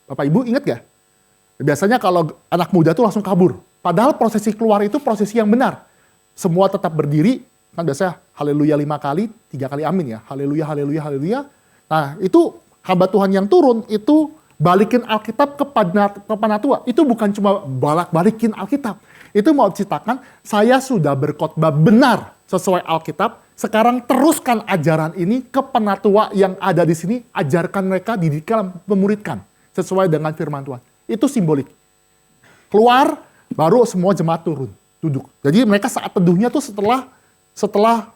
Bapak Ibu ingat gak? Biasanya kalau anak muda tuh langsung kabur. Padahal prosesi keluar itu prosesi yang benar. Semua tetap berdiri, kan biasanya haleluya 5 kali, 3 kali amin ya. Haleluya, haleluya, haleluya. Nah itu hamba Tuhan yang turun, itu balikin Alkitab ke penatua. Itu bukan cuma balikin Alkitab. Itu mau ceritakan, saya sudah berkhotbah benar sesuai Alkitab. Sekarang teruskan ajaran ini ke penatua yang ada di sini. Ajarkan mereka, didikkan, memuridkan. Sesuai dengan firman Tuhan. Itu simbolik. Keluar, baru semua jemaat turun. Duduk. Jadi mereka saat teduhnya tuh setelah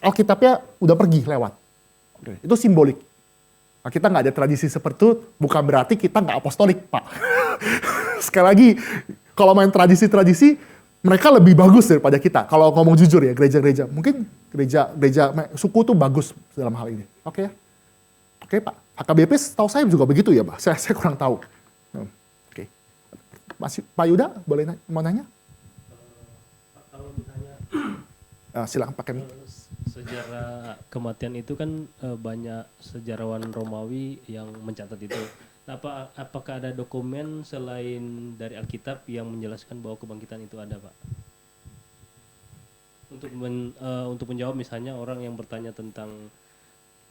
Alkitabnya udah pergi lewat. Oke, itu simbolik. Nah, kita nggak ada tradisi seperti itu, bukan berarti kita nggak apostolik, Pak. Sekali lagi, kalau main tradisi-tradisi, mereka lebih bagus daripada kita. Kalau ngomong jujur ya, gereja-gereja. Mungkin gereja suku tuh bagus dalam hal ini. Oke ya? Oke Pak. HKBP tahu saya juga begitu ya Pak. Saya kurang tahu. Oke. Pak Yuda, boleh mau nanya? Kalau misalnya silakan pakai mic. Sejarah kematian itu kan banyak sejarawan Romawi yang mencatat itu. Nah, apakah ada dokumen selain dari Alkitab yang menjelaskan bahwa kebangkitan itu ada, Pak? Untuk menjawab misalnya orang yang bertanya tentang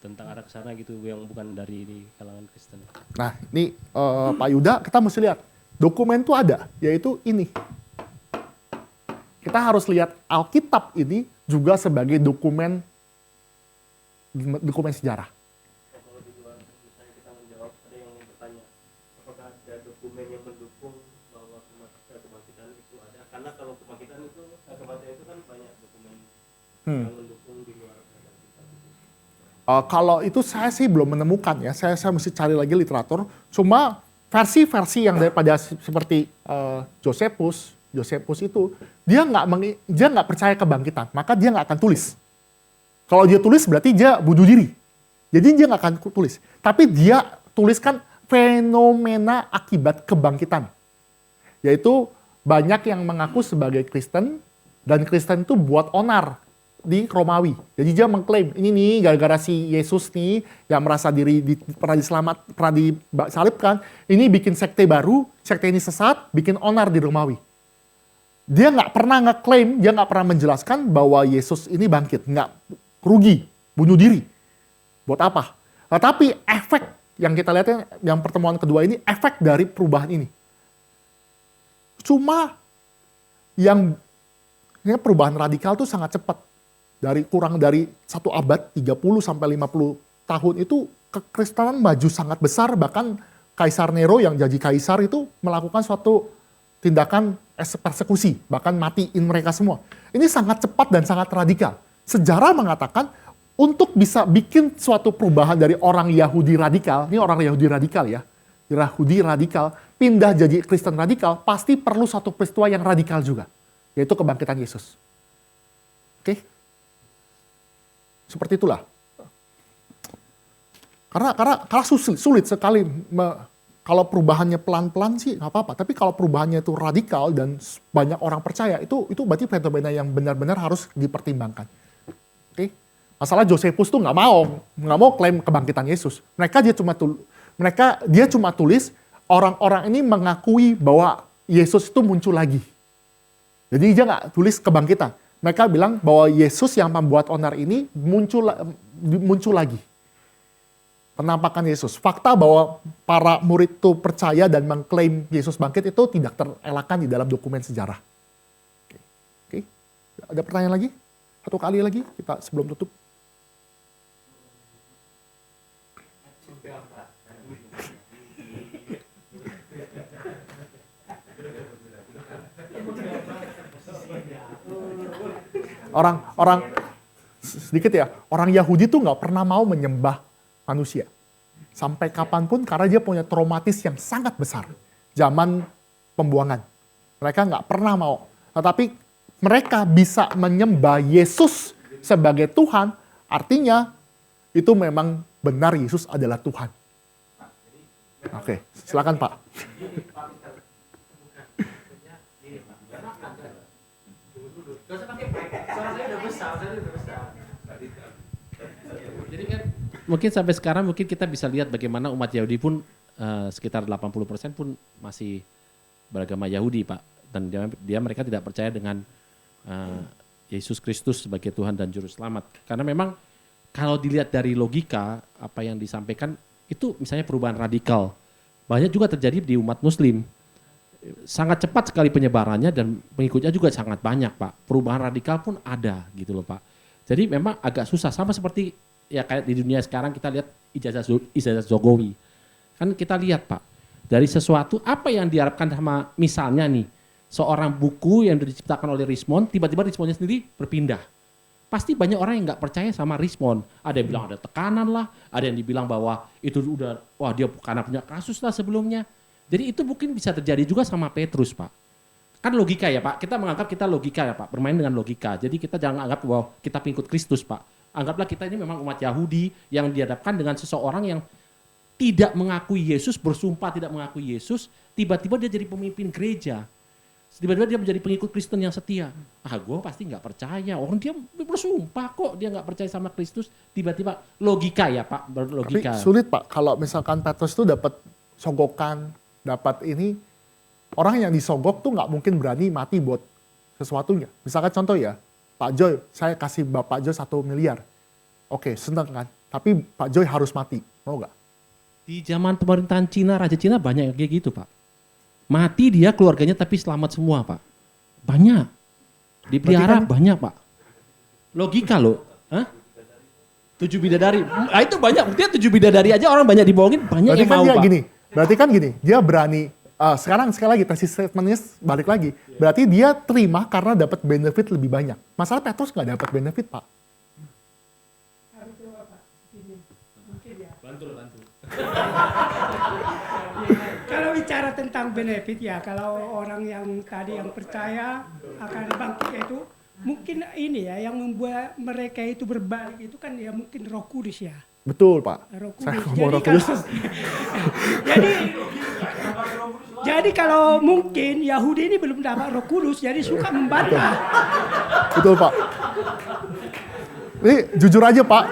arah ke sana gitu yang bukan dari kalangan Kristen. Nah, ini Pak Yuda kita mesti lihat. Dokumen itu ada, yaitu ini. Kita harus lihat Alkitab ini juga sebagai dokumen sejarah. Kalau di luar misalnya kita menjawab, ada yang bertanya, apakah ada dokumen yang mendukung bahwa kebangkitan itu ada? Karena kalau kebangkitan itu kan banyak dokumen yang mendukung di luar Alkitab. Kalau itu saya sih belum menemukan ya. Saya mesti cari lagi literatur. Cuma versi-versi yang daripada seperti Josephus itu dia nggak percaya kebangkitan, maka dia nggak akan tulis. Kalau dia tulis berarti dia bunuh diri. Jadi dia nggak akan tulis. Tapi dia tuliskan fenomena akibat kebangkitan. Yaitu banyak yang mengaku sebagai Kristen dan Kristen itu buat onar di Romawi. Jadi dia mengklaim ini nih gara-gara si Yesus nih yang merasa diri pernah disalibkan, ini bikin sekte baru, sekte ini sesat, bikin onar di Romawi. Dia nggak pernah ngeklaim, dia nggak pernah menjelaskan bahwa Yesus ini bangkit. Nggak, rugi, bunuh diri. Buat apa? Tetapi efek yang kita lihat yang pertemuan kedua ini, efek dari perubahan ini. Cuma yang perubahan radikal tuh sangat cepat. kurang dari 1 abad, 30 sampai 50 tahun itu kekristenan maju sangat besar, bahkan Kaisar Nero yang jadi kaisar itu melakukan suatu tindakan persekusi, bahkan matiin mereka semua. Ini sangat cepat dan sangat radikal. Sejarah mengatakan untuk bisa bikin suatu perubahan dari orang Yahudi radikal, ini orang Yahudi radikal ya, Yahudi radikal, pindah jadi Kristen radikal, pasti perlu satu peristiwa yang radikal juga, yaitu kebangkitan Yesus. Oke? Seperti itulah. Karena sulit sekali, kalau perubahannya pelan-pelan sih nggak apa-apa, tapi kalau perubahannya itu radikal dan banyak orang percaya, itu berarti fenomena yang benar-benar harus dipertimbangkan. Oke? Masalah Josephus tuh nggak mau klaim kebangkitan Yesus. Dia cuma tulis orang-orang ini mengakui bahwa Yesus itu muncul lagi. Jadi dia nggak tulis kebangkitan. Mereka bilang bahwa Yesus yang membuat onar ini muncul lagi. Penampakan Yesus. Fakta bahwa para murid itu percaya dan mengklaim Yesus bangkit itu tidak terelakkan di dalam dokumen sejarah. Oke. Ada pertanyaan lagi? Satu kali lagi kita sebelum tutup. Orang sedikit ya, orang Yahudi tuh nggak pernah mau menyembah manusia sampai kapanpun karena dia punya traumatis yang sangat besar zaman pembuangan. Mereka nggak pernah mau, tetapi mereka bisa menyembah Yesus sebagai Tuhan, artinya itu memang benar Yesus adalah Tuhan. Oke, silakan Pak. Jadi kan mungkin sampai sekarang mungkin kita bisa lihat bagaimana umat Yahudi pun sekitar 80% pun masih beragama Yahudi, Pak. Dan mereka tidak percaya dengan Yesus Kristus sebagai Tuhan dan Juru Selamat. Karena memang kalau dilihat dari logika apa yang disampaikan itu misalnya perubahan radikal. Banyak juga terjadi di umat Muslim. Sangat cepat sekali penyebarannya dan pengikutnya juga sangat banyak, Pak. Perubahan radikal pun ada gitu loh, Pak. Jadi memang agak susah, sama seperti ya kayak di dunia sekarang kita lihat ijazah Jokowi. Kan kita lihat, Pak, dari sesuatu apa yang diharapkan sama misalnya nih, seorang buku yang diciptakan oleh Richmond, tiba-tiba Richmondnya sendiri berpindah. Pasti banyak orang yang nggak percaya sama Richmond. Ada yang bilang ada tekanan lah, ada yang dibilang bahwa itu udah, wah dia karena punya kasus lah sebelumnya. Jadi itu mungkin bisa terjadi juga sama Petrus, Pak. Kan logika ya, Pak. Kita menganggap kita logika ya, Pak. Bermain dengan logika. Jadi kita jangan anggap bahwa kita pengikut Kristus, Pak. Anggaplah kita ini memang umat Yahudi yang dihadapkan dengan seseorang yang tidak mengakui Yesus, bersumpah tidak mengakui Yesus, tiba-tiba dia jadi pemimpin gereja. Tiba-tiba dia menjadi pengikut Kristen yang setia. Gue pasti nggak percaya. Orang dia bersumpah kok dia nggak percaya sama Kristus. Tiba-tiba logika ya, Pak. Berlogika. Tapi sulit, Pak. Kalau misalkan Petrus itu dapat sogokan, dapat ini, orang yang disogok tuh nggak mungkin berani mati buat sesuatunya. Misalkan contoh ya, Pak Joy, saya kasih Bapak Joy 1 miliar. Oke, seneng kan? Tapi Pak Joy harus mati, mau nggak? Di zaman pemerintahan Cina, Raja Cina banyak yang kayak gitu, Pak. Mati dia, keluarganya tapi selamat semua, Pak. Banyak. Dipelihara kan, banyak, Pak. Logika loh. Hah? 7 bidadari. Itu banyak, buktinya 7 bidadari aja orang banyak dibohongin, banyak berarti yang kan mau, dia Pak. Berarti kan gini, dia berani, sekali lagi tesis statementnya balik lagi. Berarti dia terima karena dapat benefit lebih banyak. Masalah Petrus nggak dapat benefit, Pak. Bantu. Kalau bicara tentang benefit ya, kalau orang yang tadi yang percaya akan bangkit itu, mungkin ini ya yang membuat mereka itu berbalik itu kan ya mungkin Roh Kudus ya. Betul, Pak. Roh Saya Kudus. ngomong Roh Kudus. Jadi kalau mungkin Yahudi ini belum dapat Roh Kudus, jadi suka membantah. Betul, Pak. Ini jujur aja, Pak.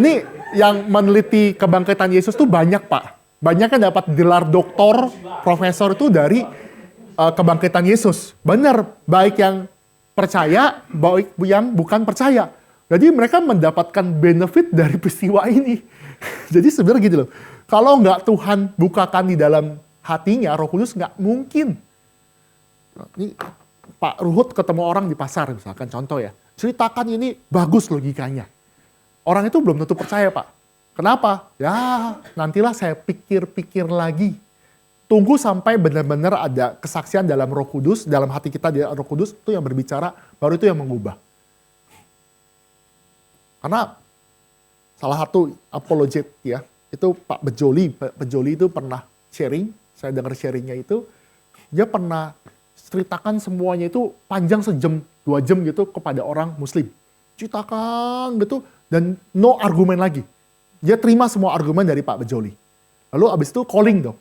Ini yang meneliti kebangkitan Yesus tuh banyak, Pak. Banyak yang dapat gelar doktor, profesor itu dari kebangkitan Yesus. Benar, baik yang percaya, baik yang bukan percaya. Jadi mereka mendapatkan benefit dari peristiwa ini. Jadi sebenarnya gitu loh. Kalau nggak Tuhan bukakan di dalam hatinya, Roh Kudus nggak mungkin. Ini Pak Ruhut ketemu orang di pasar misalkan contoh ya. ceritakan ini bagus logikanya. Orang itu belum tentu percaya, Pak. Kenapa? Ya, nantilah saya pikir-pikir lagi. Tunggu sampai benar-benar ada kesaksian dalam Roh Kudus, dalam hati kita di Roh Kudus itu yang berbicara, baru itu yang mengubah. Karena salah satu apologet ya, itu Pak Bejoli. Pak Bejoli itu pernah sharing, saya dengar sharingnya itu, dia pernah ceritakan semuanya itu panjang sejam, 2 jam gitu kepada orang Muslim. Ceritakan gitu, dan no argumen lagi. Dia terima semua argumen dari Pak Bejoli. Lalu abis itu calling dong.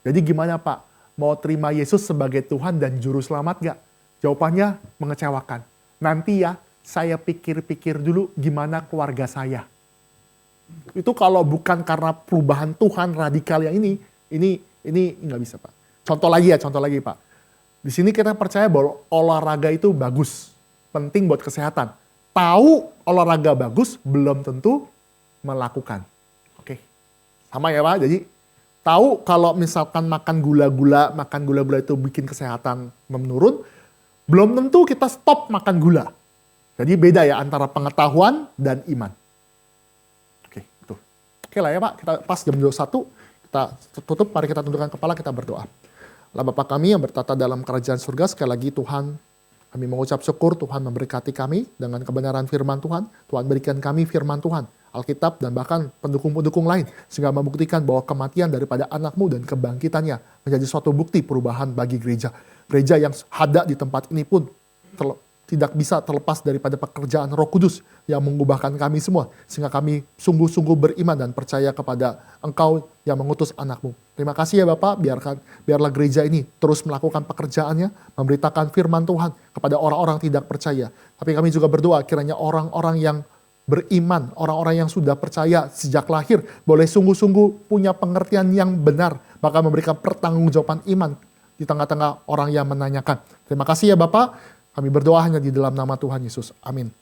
Jadi gimana Pak? Mau terima Yesus sebagai Tuhan dan Juru Selamat gak? Jawabannya mengecewakan. Nanti ya, saya pikir-pikir dulu gimana keluarga saya. Itu kalau bukan karena perubahan Tuhan radikal yang ini nggak bisa Pak. Contoh lagi Pak. Di sini kita percaya bahwa olahraga itu bagus. Penting buat kesehatan. Tahu olahraga bagus, belum tentu melakukan. Oke. Sama ya Pak, jadi tahu kalau misalkan makan gula-gula itu bikin kesehatan menurun, belum tentu kita stop makan gula. Jadi beda ya antara pengetahuan dan iman. Oke, itu. Oke lah ya Pak, kita pas jam 21, kita tutup, mari kita tundukkan kepala, kita berdoa. Allah Bapa kami yang bertata dalam kerajaan surga, sekali lagi Tuhan, kami mengucap syukur Tuhan memberkati kami dengan kebenaran firman Tuhan. Tuhan berikan kami firman Tuhan, Alkitab, dan bahkan pendukung-pendukung lain. Sehingga membuktikan bahwa kematian daripada anak-Mu dan kebangkitannya menjadi suatu bukti perubahan bagi gereja. Gereja yang ada di tempat ini pun tidak bisa terlepas daripada pekerjaan Roh Kudus yang mengubahkan kami semua. Sehingga kami sungguh-sungguh beriman dan percaya kepada Engkau yang mengutus anak-Mu. Terima kasih ya Bapak, biarlah gereja ini terus melakukan pekerjaannya, memberitakan firman Tuhan kepada orang-orang tidak percaya. Tapi kami juga berdoa kiranya orang-orang yang beriman, orang-orang yang sudah percaya sejak lahir, boleh sungguh-sungguh punya pengertian yang benar, bahkan memberikan pertanggungjawaban iman di tengah-tengah orang yang menanyakan. Terima kasih ya Bapak, kami berdoa hanya di dalam nama Tuhan Yesus. Amin.